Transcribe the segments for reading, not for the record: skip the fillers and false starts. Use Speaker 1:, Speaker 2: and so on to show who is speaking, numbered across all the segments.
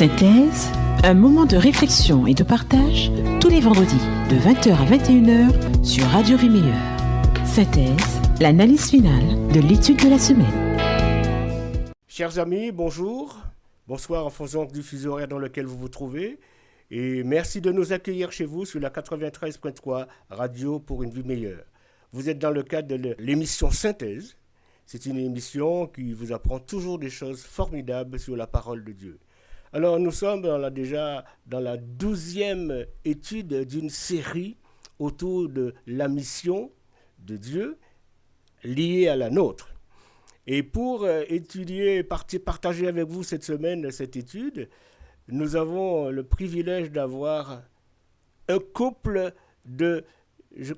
Speaker 1: Synthèse, un moment de réflexion et de partage tous les vendredis de 20h à 21h sur Radio Vie Meilleure. Synthèse, l'analyse finale de l'étude de la semaine.
Speaker 2: Chers amis, bonjour. Bonsoir en fonction du fuseau horaire dans lequel vous vous trouvez. Et merci de nous accueillir chez vous sur la 93.3 Radio pour une vie meilleure. Vous êtes dans le cadre de l'émission Synthèse. C'est une émission qui vous apprend toujours des choses formidables sur la parole de Dieu. Alors nous sommes déjà dans la 12e étude d'une série autour de la mission de Dieu liée à la nôtre. Et pour étudier, partager avec vous cette semaine cette étude, nous avons le privilège d'avoir un couple de, de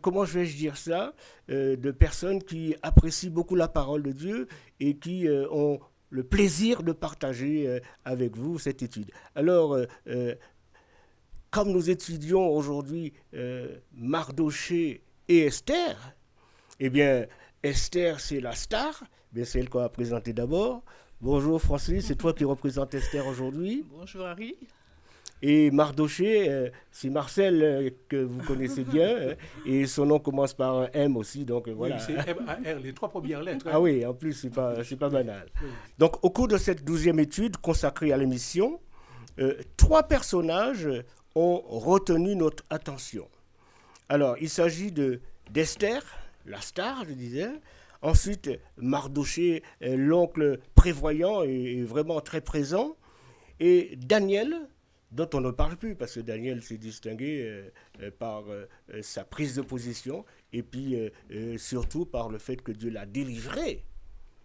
Speaker 2: personnes qui apprécient beaucoup la parole de Dieu et qui ont le plaisir de partager avec vous cette étude. Alors, comme nous étudions aujourd'hui Mardoché et Esther, eh bien, Esther, c'est la star, bien celle qu'on va présenter d'abord. Bonjour Francis, c'est toi qui représente Esther aujourd'hui.
Speaker 3: Bonjour Harry.
Speaker 2: Et Mardoché, c'est Marcel que vous connaissez bien, et son nom commence par un M aussi, donc voilà.
Speaker 4: Oui, c'est M-A-R, les 3 premières lettres.
Speaker 2: Ah oui, en plus, c'est pas banal. Oui. Donc, au cours de cette 12e étude consacrée à l'émission, 3 personnages ont retenu notre attention. Alors, il s'agit d'Esther, la star, je disais. Ensuite, Mardoché, l'oncle prévoyant et vraiment très présent. Et Daniel, dont on ne parle plus, parce que Daniel s'est distingué par sa prise de position, et puis surtout par le fait que Dieu l'a délivré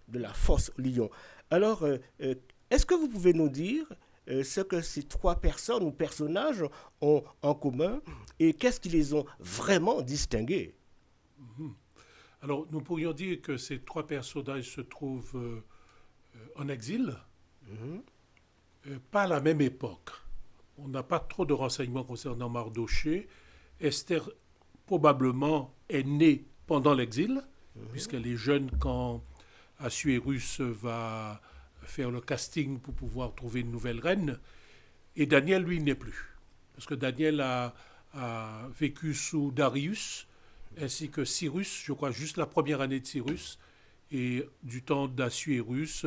Speaker 2: de la fosse au lion. Alors, est-ce que vous pouvez nous dire ce que ces 3 personnes ou personnages ont en commun, et qu'est-ce qui les ont vraiment distingués?
Speaker 4: Alors, nous pourrions dire que ces 3 personnages se trouvent en exil, pas à la même époque. On n'a pas trop de renseignements concernant Mardoché. Esther, probablement, est née pendant l'exil, puisqu'elle est jeune quand Assuérus va faire le casting pour pouvoir trouver une nouvelle reine. Et Daniel, lui, n'est plus. Parce que Daniel a vécu sous Darius, ainsi que Cyrus, je crois juste la première année de Cyrus. Et du temps d'Assuérus,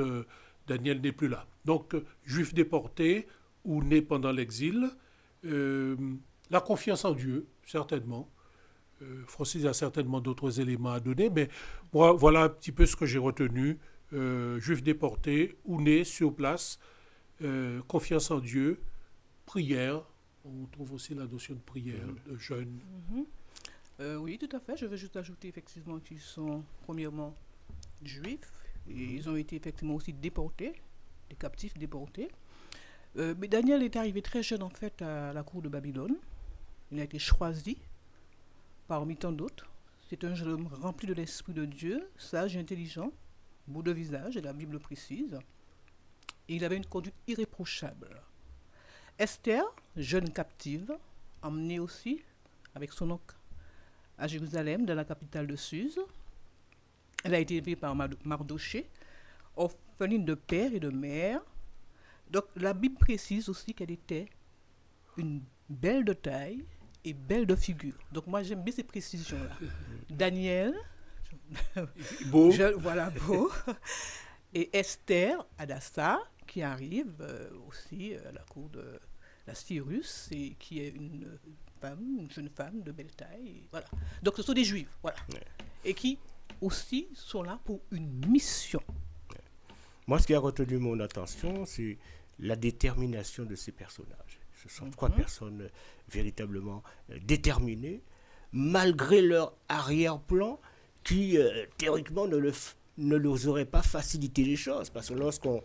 Speaker 4: Daniel n'est plus là. Donc, juif déporté, ou né pendant l'exil, la confiance en Dieu, certainement. Francis a certainement d'autres éléments à donner, mais moi, voilà un petit peu ce que j'ai retenu. Juif déporté ou né sur place, confiance en Dieu, prière. On trouve aussi la notion de prière, de jeûne.
Speaker 3: Oui, tout à fait. Je veux juste ajouter effectivement qu'ils sont premièrement juifs. Et ils ont été effectivement aussi déportés, des captifs déportés. Mais Daniel est arrivé très jeune en fait à la cour de Babylone. Il a été choisi parmi tant d'autres. C'est un jeune homme rempli de l'Esprit de Dieu, sage et intelligent, beau de visage, et la Bible précise. Et il avait une conduite irréprochable. Esther, jeune captive, emmenée aussi avec son oncle à Jérusalem, dans la capitale de Suse. Elle a été élevée par Mardoché, orpheline de père et de mère. Donc, la Bible précise aussi qu'elle était une belle de taille et belle de figure. Donc, moi, j'aime bien ces précisions-là. Daniel,
Speaker 4: beau.
Speaker 3: Voilà, beau. Et Esther, Hadassah, qui arrive aussi à la cour de la Cyrus, et qui est une jeune femme de belle taille. Et voilà. Donc, ce sont des Juifs, voilà. Ouais. Et qui aussi sont là pour une mission.
Speaker 2: Ouais. Moi, ce qui a retenu mon attention, c'est la détermination de ces personnages. Ce sont 3 personnes véritablement déterminées, malgré leur arrière-plan qui, théoriquement, ne leur aurait pas facilité les choses. Parce que lorsqu'on,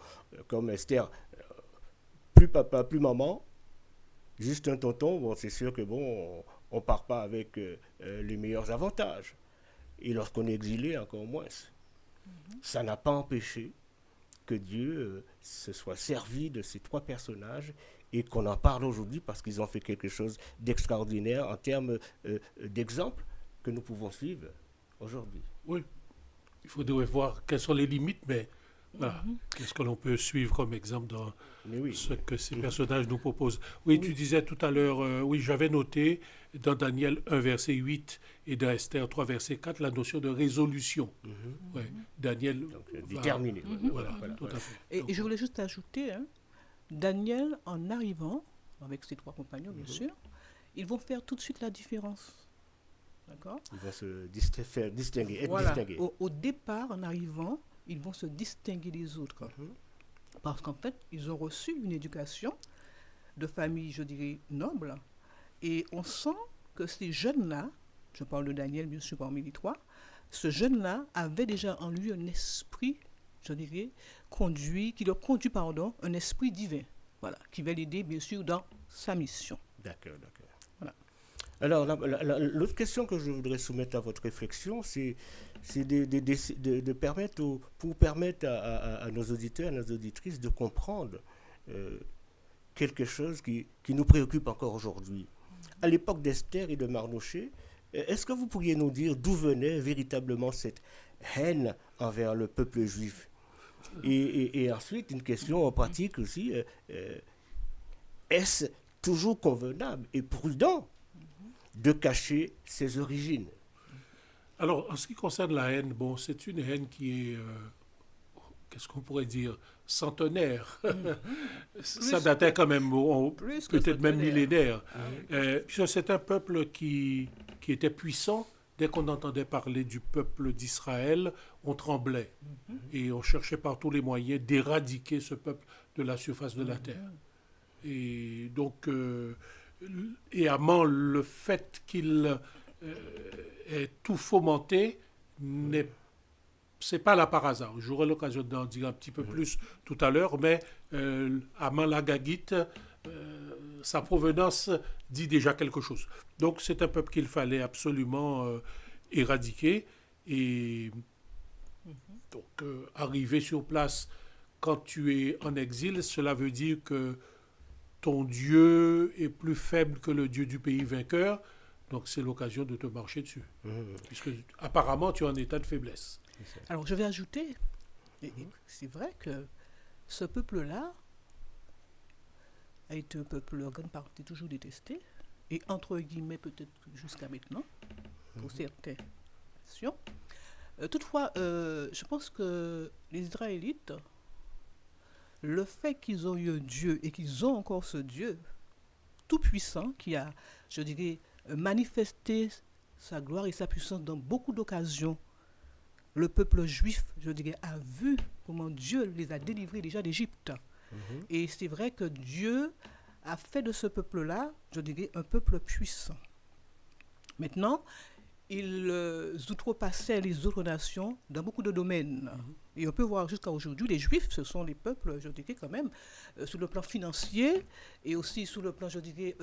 Speaker 2: comme Esther, plus papa, plus maman, juste un tonton, bon, c'est sûr que on ne part pas avec les meilleurs avantages. Et lorsqu'on est exilé, encore moins. Ça n'a pas empêché que Dieu se soit servi de ces 3 personnages et qu'on en parle aujourd'hui parce qu'ils ont fait quelque chose d'extraordinaire en termes d'exemple que nous pouvons suivre aujourd'hui.
Speaker 4: Oui, il faudrait voir quelles sont les limites, mais Voilà. Qu'est-ce que l'on peut suivre comme exemple dans
Speaker 2: Mais oui.
Speaker 4: ce que ces personnages nous proposent? Oui, tu disais tout à l'heure, oui, j'avais noté dans Daniel 1, verset 8 et dans Esther 3, verset 4, la notion de résolution. Ouais. Daniel
Speaker 2: Donc,
Speaker 4: va-
Speaker 2: déterminé.
Speaker 4: Voilà, tout à fait.
Speaker 3: Et je voulais juste ajouter, hein, Daniel, en arrivant, avec ses 3 compagnons, bien sûr, ils vont faire tout de suite la différence. D'accord?
Speaker 2: Ils vont se faire distinguer, être
Speaker 3: Voilà.
Speaker 2: distingués.
Speaker 3: Au départ, en arrivant, ils vont se distinguer des autres. Parce qu'en fait, ils ont reçu une éducation de famille, je dirais, noble. Et on sent que ces jeunes-là, je parle de Daniel, bien sûr, parmi les 3, ce jeune-là avait déjà en lui un esprit, je dirais, qui leur conduit, un esprit divin. Voilà, qui va l'aider, bien sûr, dans sa mission.
Speaker 2: D'accord.
Speaker 3: Voilà.
Speaker 2: Alors, l'autre question que je voudrais soumettre à votre réflexion, c'est de permettre, pour permettre à nos auditeurs, à nos auditrices de comprendre quelque chose qui nous préoccupe encore aujourd'hui. À l'époque d'Esther et de Mardochée, est-ce que vous pourriez nous dire d'où venait véritablement cette haine envers le peuple juif? Et ensuite, une question en pratique aussi, est-ce toujours convenable et prudent de cacher ses origines?
Speaker 4: Alors, en ce qui concerne la haine, bon, c'est une haine qui est, qu'est-ce qu'on pourrait dire, centenaire. Ça datait quand même,
Speaker 3: Plus que
Speaker 4: peut-être même
Speaker 3: centenaire.
Speaker 4: millénaire. Puisque c'est un peuple qui était puissant. Dès qu'on entendait parler du peuple d'Israël, on tremblait. Et on cherchait par tous les moyens d'éradiquer ce peuple de la surface de la terre. Et donc, et Haman, le fait qu'il ait tout fomenté, c'est pas là par hasard. J'aurai l'occasion d'en dire un petit peu plus tout à l'heure, mais Haman l'Agagite, sa provenance dit déjà quelque chose. Donc c'est un peuple qu'il fallait absolument éradiquer. Et donc arriver sur place quand tu es en exil, cela veut dire que ton Dieu est plus faible que le Dieu du pays vainqueur. Donc c'est l'occasion de te marcher dessus. Puisque apparemment tu es en état de faiblesse.
Speaker 3: Alors, je vais ajouter, et c'est vrai que ce peuple-là a été un peuple en grande partie toujours détesté, et entre guillemets peut-être jusqu'à maintenant, pour certaines nations. Toutefois, je pense que les Israélites, le fait qu'ils ont eu un Dieu et qu'ils ont encore ce Dieu tout-puissant qui a, je dirais, manifesté sa gloire et sa puissance dans beaucoup d'occasions, le peuple juif, je dirais, a vu comment Dieu les a délivrés déjà d'Égypte. Et c'est vrai que Dieu a fait de ce peuple-là, je dirais, un peuple puissant. Maintenant, ils outrepassaient les autres nations dans beaucoup de domaines. Et on peut voir jusqu'à aujourd'hui, les Juifs, ce sont les peuples, je dirais quand même, sur le plan financier et aussi sur le plan, je dirais,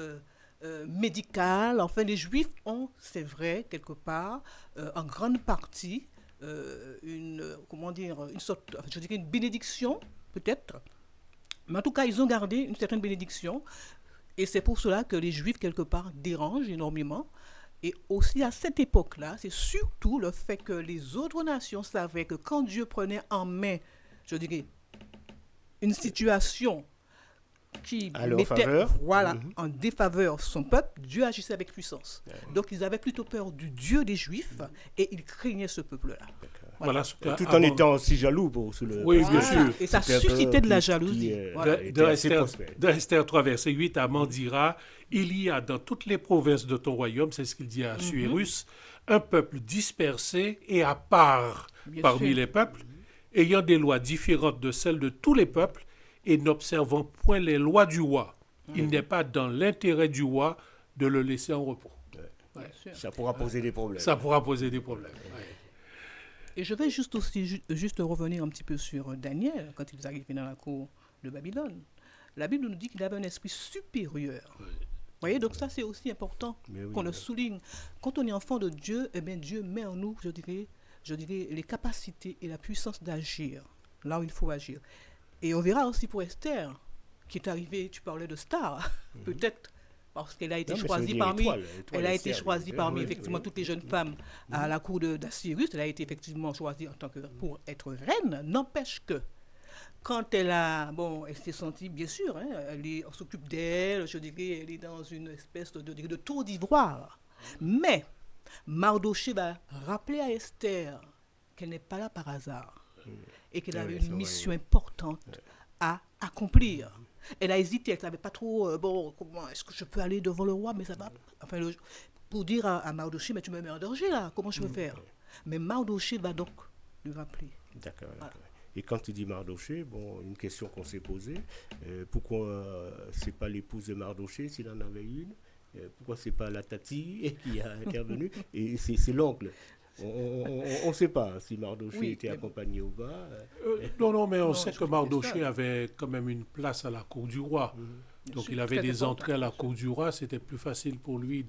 Speaker 3: médical. Enfin, les Juifs ont, c'est vrai, quelque part, en grande partie, une sorte, je dirais une bénédiction, peut-être. Mais en tout cas, ils ont gardé une certaine bénédiction. Et c'est pour cela que les Juifs, quelque part, dérangent énormément. Et aussi, à cette époque-là, c'est surtout le fait que les autres nations savaient que quand Dieu prenait en main, je dirais, une situation qui mettait en défaveur son peuple, Dieu agissait avec puissance. Donc, ils avaient plutôt peur du Dieu des Juifs et ils craignaient ce peuple-là.
Speaker 4: Voilà.
Speaker 2: Tout en étant aussi jaloux pour le.
Speaker 4: Oui, bien sûr.
Speaker 3: Et ça suscitait de la jalousie.
Speaker 4: Dans Esther 3, verset 8, Haman dira: il y a dans toutes les provinces de ton royaume, c'est ce qu'il dit à Assuérus, un peuple dispersé et à part parmi les peuples, ayant des lois différentes de celles de tous les peuples et n'observant point les lois du roi. Il n'est pas dans l'intérêt du roi de le laisser en repos.
Speaker 2: Ça pourra poser des problèmes.
Speaker 4: Ça pourra poser des problèmes.
Speaker 3: Et je vais juste revenir un petit peu sur Daniel, quand ils arrivaient dans la cour de Babylone. La Bible nous dit qu'il avait un esprit supérieur. Vous voyez, donc ça c'est aussi important qu'on le souligne. Quand on est enfant de Dieu, eh bien Dieu met en nous, je dirais, les capacités et la puissance d'agir, là où il faut agir. Et on verra aussi pour Esther, qui est arrivée, tu parlais de star, peut-être, parce qu'elle a été choisie parmi effectivement toutes les jeunes femmes à la cour d'Assyrus. Elle a été effectivement choisie pour être reine. N'empêche que quand elle s'est sentie, bien sûr, hein, on s'occupe d'elle, je dirais, elle est dans une espèce de tour d'ivoire. Mais Mardochée va rappeler à Esther qu'elle n'est pas là par hasard et qu'elle avait une mission importante à accomplir. Elle a hésité, elle ne savait pas trop, comment est-ce que je peux aller devant le roi, mais ça va. Enfin, pour dire à Mardochée, mais tu me mets en danger là, comment je peux faire? Mais Mardochée va donc lui rappeler.
Speaker 2: D'accord. Et quand tu dis Mardochée, une question qu'on s'est posée, pourquoi c'est pas l'épouse de Mardochée s'il en avait une? Pourquoi c'est pas la tati qui a intervenu? Et c'est l'oncle. On ne sait pas si Mardochée était accompagné ou pas.
Speaker 4: Non, mais on sait que Mardochée avait quand même une place à la cour du roi. Donc il avait des entrées à la cour du roi. C'était plus facile pour lui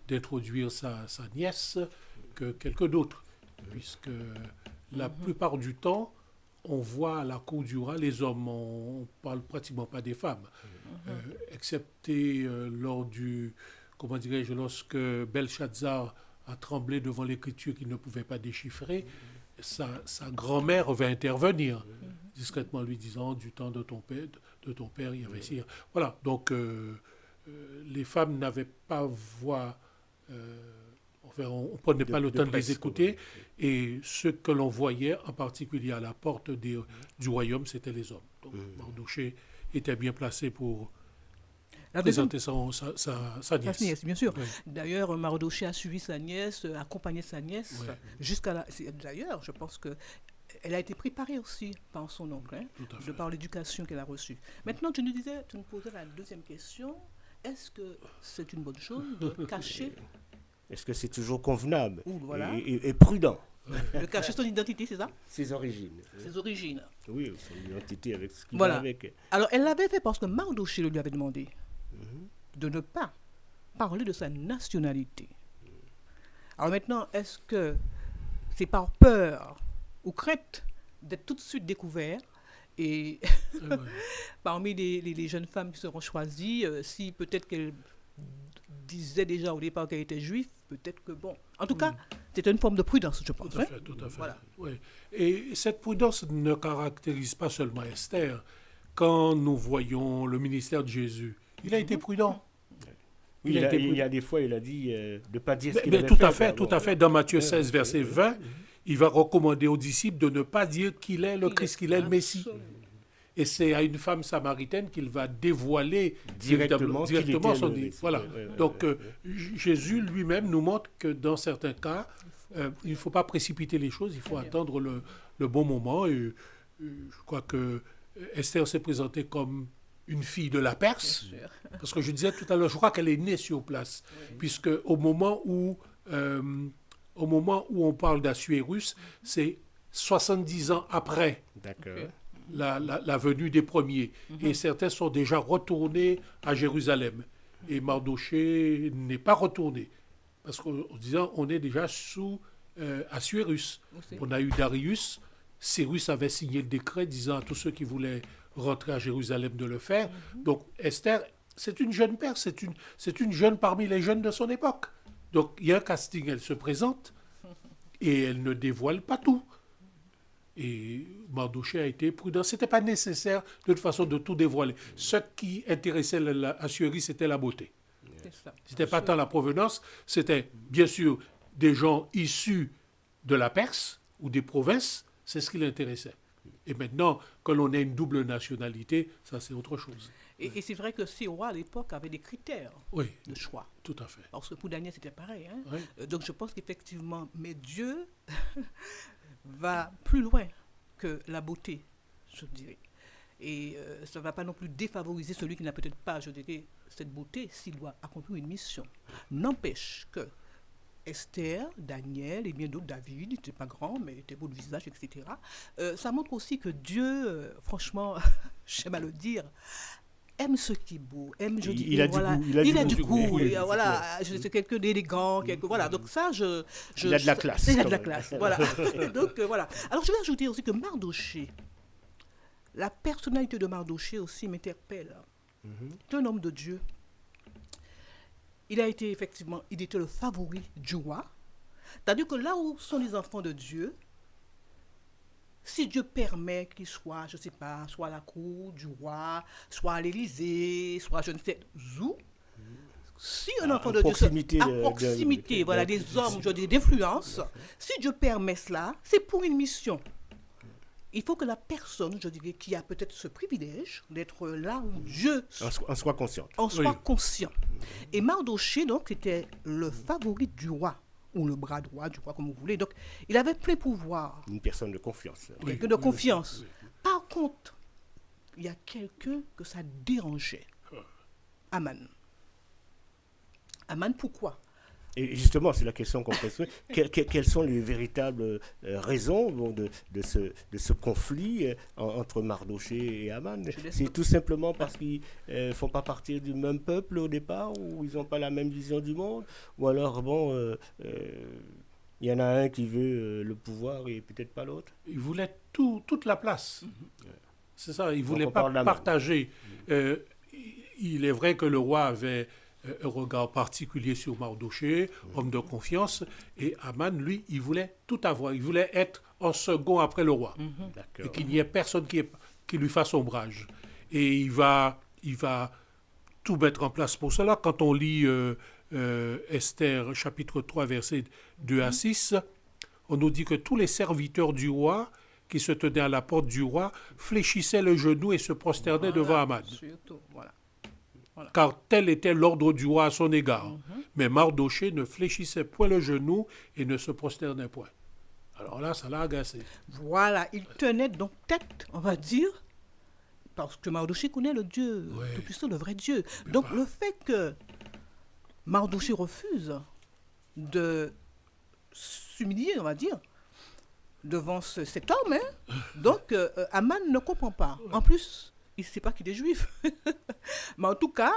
Speaker 4: d'introduire sa nièce que quelqu'un d'autre. Puisque la plupart du temps, on voit à la cour du roi les hommes, on ne parle pratiquement pas des femmes. Excepté lors lorsque Belshazzar a tremblé devant l'écriture qu'il ne pouvait pas déchiffrer, sa grand-mère va intervenir, discrètement lui disant, du temps de ton père, il y avait sire. Voilà, donc les femmes n'avaient pas voix, on ne prenait pas le temps de les écouter, et ceux que l'on voyait, en particulier à la porte du royaume, c'était les hommes. Donc Mardochée était bien placé pour présenter sa nièce.
Speaker 3: Bien sûr. Oui. D'ailleurs, Mardochée a suivi sa nièce, accompagné sa nièce, jusqu'à la... D'ailleurs, je pense qu'elle a été préparée aussi par son oncle, de par l'éducation qu'elle a reçue. Maintenant, tu nous posais la deuxième question. Est-ce que c'est une bonne chose de cacher?
Speaker 2: Est-ce que c'est toujours convenable et prudent?
Speaker 3: De cacher son identité, c'est ça?
Speaker 2: Ses origines.
Speaker 3: Ses origines.
Speaker 2: Oui, son identité avec ce qui va avec.
Speaker 3: Alors, elle l'avait fait parce que Mardochée lui avait demandé de ne pas parler de sa nationalité. Alors maintenant, est-ce que c'est par peur ou crainte d'être tout de suite découvert et parmi les jeunes femmes qui seront choisies, si peut-être qu'elle disait déjà au départ qu'elle était juive, peut-être que en tout cas, c'était une forme de prudence, je pense.
Speaker 4: Tout à fait. Voilà. Oui. Et cette prudence ne caractérise pas seulement Esther. Quand nous voyons le ministère de Jésus, il a été prudent.
Speaker 2: Il y a des fois, il a dit de ne pas dire ce qu'il avait fait.
Speaker 4: Tout à fait. Dans Matthieu 16, verset 20, il va recommander aux disciples de ne pas dire qu'il est le Christ, qu'il est le Messie. Et c'est à une femme samaritaine qu'il va dévoiler directement son dit. Voilà. Donc Jésus lui-même nous montre que dans certains cas, il ne faut pas précipiter les choses, il faut attendre le bon moment. Et je crois que Esther s'est présentée comme une fille de la Perse, parce que je disais tout à l'heure, je crois qu'elle est née sur place, puisque au moment où on parle d'Assuérus, c'est 70 ans après.
Speaker 2: D'accord.
Speaker 4: La venue des premiers. Et certains sont déjà retournés à Jérusalem. Et Mardochée n'est pas retourné. Parce qu'en disant, on est déjà sous Assuérus. On a eu Darius. Cyrus avait signé le décret disant à tous ceux qui voulaient rentrer à Jérusalem de le faire. Donc Esther, c'est une jeune Perse, c'est une jeune parmi les jeunes de son époque. Donc il y a un casting, elle se présente et elle ne dévoile pas tout. Et Mardochée a été prudent. Ce n'était pas nécessaire de toute façon de tout dévoiler. Ce qui intéressait l'Assuérie, c'était la beauté. Ce n'était pas tant la provenance, c'était bien sûr des gens issus de la Perse ou des provinces, c'est ce qui l'intéressait. Et maintenant, quand on a une double nationalité, ça c'est autre chose.
Speaker 3: Et c'est vrai que ces rois à l'époque avaient des critères de choix.
Speaker 4: Tout à fait.
Speaker 3: Parce que pour Daniel, c'était pareil. Donc je pense qu'effectivement, mais Dieu va plus loin que la beauté, je dirais. Et ça ne va pas non plus défavoriser celui qui n'a peut-être pas, je dirais, cette beauté s'il doit accomplir une mission. N'empêche que Esther, Daniel et bien d'autres, David, il n'était pas grand, mais il était beau de visage, etc. Ça montre aussi que Dieu, franchement, j'aime à le dire, aime ce qui est beau, aime, je dis,
Speaker 2: il a du goût,
Speaker 3: voilà, c'est quelqu'un d'élégant, voilà, donc ça,
Speaker 2: il a de la classe.
Speaker 3: Il a de la classe, voilà. Donc, voilà. Alors, je vais ajouter aussi que Mardochée, la personnalité de Mardochée aussi m'interpelle. C'est un homme de Dieu. Il était le favori du roi. C'est-à-dire que là où sont les enfants de Dieu, si Dieu permet qu'il soit, je ne sais pas, soit à la cour du roi, soit à l'Élysée, soit je ne sais où, si un enfant de Dieu à proximité, voilà, des hommes, je dis, d'influence, si Dieu permet cela, c'est pour une mission. Il faut que la personne, je dirais, qui a peut-être ce privilège d'être là où Dieu
Speaker 2: en soit consciente.
Speaker 3: En soit conscient. Et Mardochée, donc, était le favori du roi, ou le bras droit du roi, comme vous voulez. Donc, il avait plein pouvoir.
Speaker 2: Une personne de confiance.
Speaker 3: Quelqu'un de confiance. Par contre, il y a quelqu'un que ça dérangeait. Aman. Aman, pourquoi?
Speaker 2: Et justement, c'est la question qu'on pose. Quelles sont les véritables raisons de ce conflit entre Mardochée et Aman? C'est tout simplement parce qu'ils ne font pas partie du même peuple au départ, ou ils n'ont pas la même vision du monde, ou alors, il y en a un qui veut le pouvoir et peut-être pas l'autre.
Speaker 4: Il voulait toute la place. C'est ça, il ne voulait pas partager. Il est vrai que le roi avait un regard particulier sur Mardochée, homme de confiance, et Aman, lui, il voulait tout avoir. Il voulait être en second après le roi. Et qu'il n'y ait personne qui lui fasse ombrage. Et il va tout mettre en place pour cela. Quand on lit Esther, chapitre 3, versets 2 à 6, on nous dit que tous les serviteurs du roi qui se tenaient à la porte du roi fléchissaient le genou et se prosternaient devant Aman.
Speaker 3: Surtout, voilà.
Speaker 4: Car tel était l'ordre du roi à son égard. Mais Mardochée ne fléchissait point le genou et ne se prosternait point. Alors là, ça l'a agacé.
Speaker 3: Voilà, il tenait donc tête, on va dire, parce que Mardochée connaît le Dieu, tout puissant, le vrai Dieu. Donc le fait que Mardochée refuse de s'humilier, on va dire, devant cet homme, donc Aman ne comprend pas. En plus, il ne sait pas qu'il est juif. Mais en tout cas,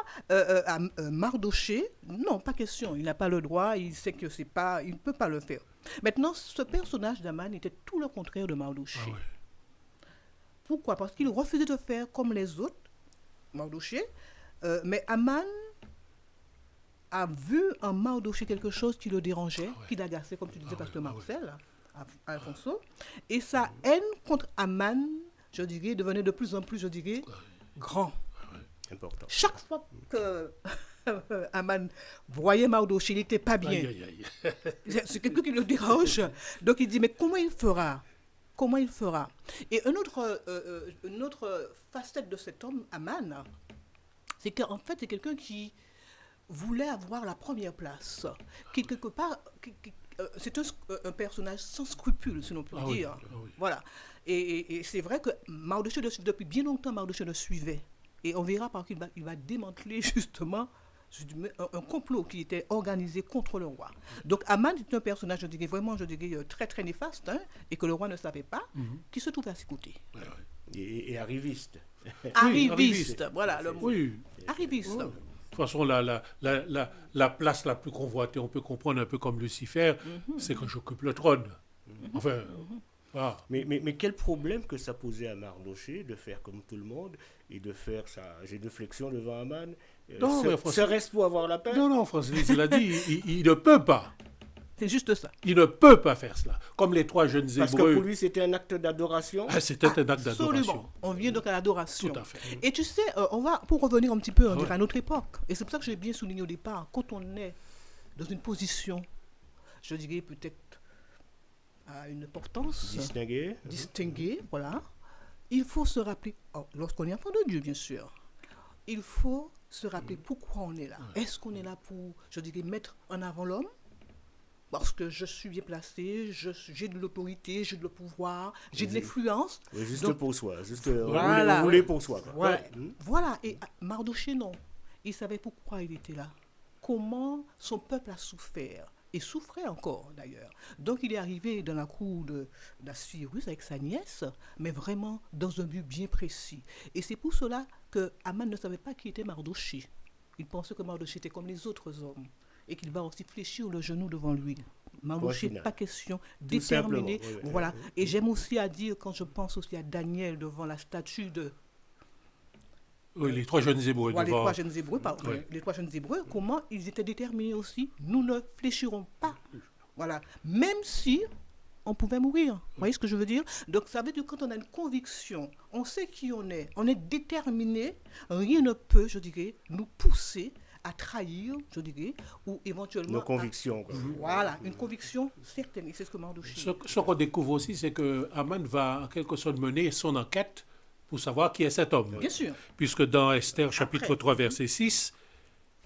Speaker 3: Mardochée, non, pas question. Il n'a pas le droit, il sait que c'est pas, il ne peut pas le faire. Maintenant, ce personnage d'Aman était tout le contraire de Mardochée. Pourquoi? Parce qu'il refusait de faire comme les autres, Mardochée, mais Aman a vu en Mardochée quelque chose qui le dérangeait, qui l'agaçait, comme tu disais, pasteur Marcel, Alfonso. Et sa haine contre Aman, je dirais, devenait de plus en plus, je dirais, grand.
Speaker 2: Important.
Speaker 3: Chaque fois que Aman voyait Mardochée, il n'était pas bien. C'est quelque chose qui le dérange. Donc il dit, mais comment il fera? Comment il fera? Et une autre facette de cet homme, Aman, c'est qu'en fait, c'est quelqu'un qui voulait avoir la première place. Qui, quelque part, c'est un personnage sans scrupules, si l'on peut dire. Voilà. Et c'est vrai que Mardochée, depuis bien longtemps, Mardochée le suivait. Et on verra par qu'il va démanteler justement un complot qui était organisé contre le roi. Donc Aman est un personnage, je dirais, très très néfaste, et que le roi ne savait pas, qui se trouvait à ses côtés.
Speaker 2: Et arriviste.
Speaker 3: Arriviste, voilà le mot. Arriviste.
Speaker 4: De toute façon, la place la plus convoitée, on peut comprendre un peu comme Lucifer, c'est que j'occupe le trône. Enfin... Ah.
Speaker 2: Mais quel problème que ça posait à Mardochée de faire comme tout le monde et de faire sa génuflexion devant Aman, serait-ce pour avoir la paix?
Speaker 4: Non, Francis, il a dit, il ne peut pas.
Speaker 3: C'est juste ça.
Speaker 4: Il ne peut pas faire cela. Comme les trois jeunes Hébreux.
Speaker 2: Parce que pour lui, c'était un acte d'adoration.
Speaker 4: C'était un acte d'adoration.
Speaker 3: Absolument. On vient donc à l'adoration.
Speaker 4: Tout à fait.
Speaker 3: Et tu sais, pour revenir un petit peu à notre époque, et c'est pour ça que j'ai bien souligné au départ, quand on est dans une position, je dirais peut-être à une importance distinguée, voilà, il faut se rappeler, lorsqu'on est enfant de Dieu, bien sûr, il faut se rappeler pourquoi on est là. Est-ce qu'on est là pour, je dirais, mettre en avant l'homme? Parce que je suis bien placé, j'ai de l'autorité, j'ai de le pouvoir, j'ai de l'influence.
Speaker 2: Oui, juste
Speaker 3: donc,
Speaker 2: pour soi, juste
Speaker 3: voilà,
Speaker 2: rouler pour soi.
Speaker 3: Voilà, et Mardochée, non. Il savait pourquoi il était là. Comment son peuple a souffert. Et souffrait encore, d'ailleurs. Donc, il est arrivé dans la cour d'Assyrus avec sa nièce, mais vraiment dans un but bien précis. Et c'est pour cela que Aman ne savait pas qui était Mardochée. Il pensait que Mardochée était comme les autres hommes et qu'il va aussi fléchir le genou devant lui. Mardochée, pas question, déterminé. Voilà. Et j'aime aussi à dire, quand je pense aussi à Daniel devant la statue de...
Speaker 4: Oui, les trois jeunes Hébreux.
Speaker 3: Les trois jeunes Hébreux, pardon. Les trois jeunes Hébreux, comment ils étaient déterminés aussi. Nous ne fléchirons pas. Voilà. Même si on pouvait mourir. Vous voyez ce que je veux dire? Donc ça veut dire que quand on a une conviction, on sait qui on est déterminé, rien ne peut, je dirais, nous pousser à trahir, je dirais, ou éventuellement...
Speaker 2: Nos convictions. Quoi.
Speaker 3: Voilà, une conviction certaine, et c'est ce que Mardochée...
Speaker 4: Ce qu'on découvre aussi, c'est que Haman va en quelque sorte mener son enquête pour savoir qui est cet homme.
Speaker 3: Bien sûr.
Speaker 4: Puisque dans Esther chapitre 3 verset 6,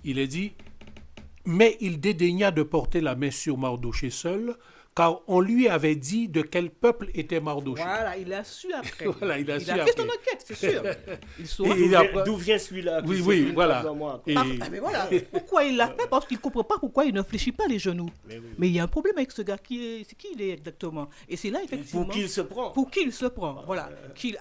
Speaker 4: il est dit « Mais il dédaigna de porter la main sur Mardochée seul, car on lui avait dit de quel peuple était Mardochée. »
Speaker 3: Voilà, il a su après.
Speaker 4: Voilà, il a su
Speaker 3: fait
Speaker 4: après.
Speaker 3: son enquête, c'est sûr. Il saura.
Speaker 2: D'où vient celui-là?
Speaker 4: Oui, voilà. Et-
Speaker 3: Mais voilà, pourquoi il l'a fait? Parce qu'il ne comprend pas pourquoi il ne fléchit pas les genoux. Mais il y a un problème avec ce gars. C'est qui il est exactement? Et c'est là, effectivement...
Speaker 2: Pour qui il se prend?
Speaker 3: Pour qui il se prend, voilà.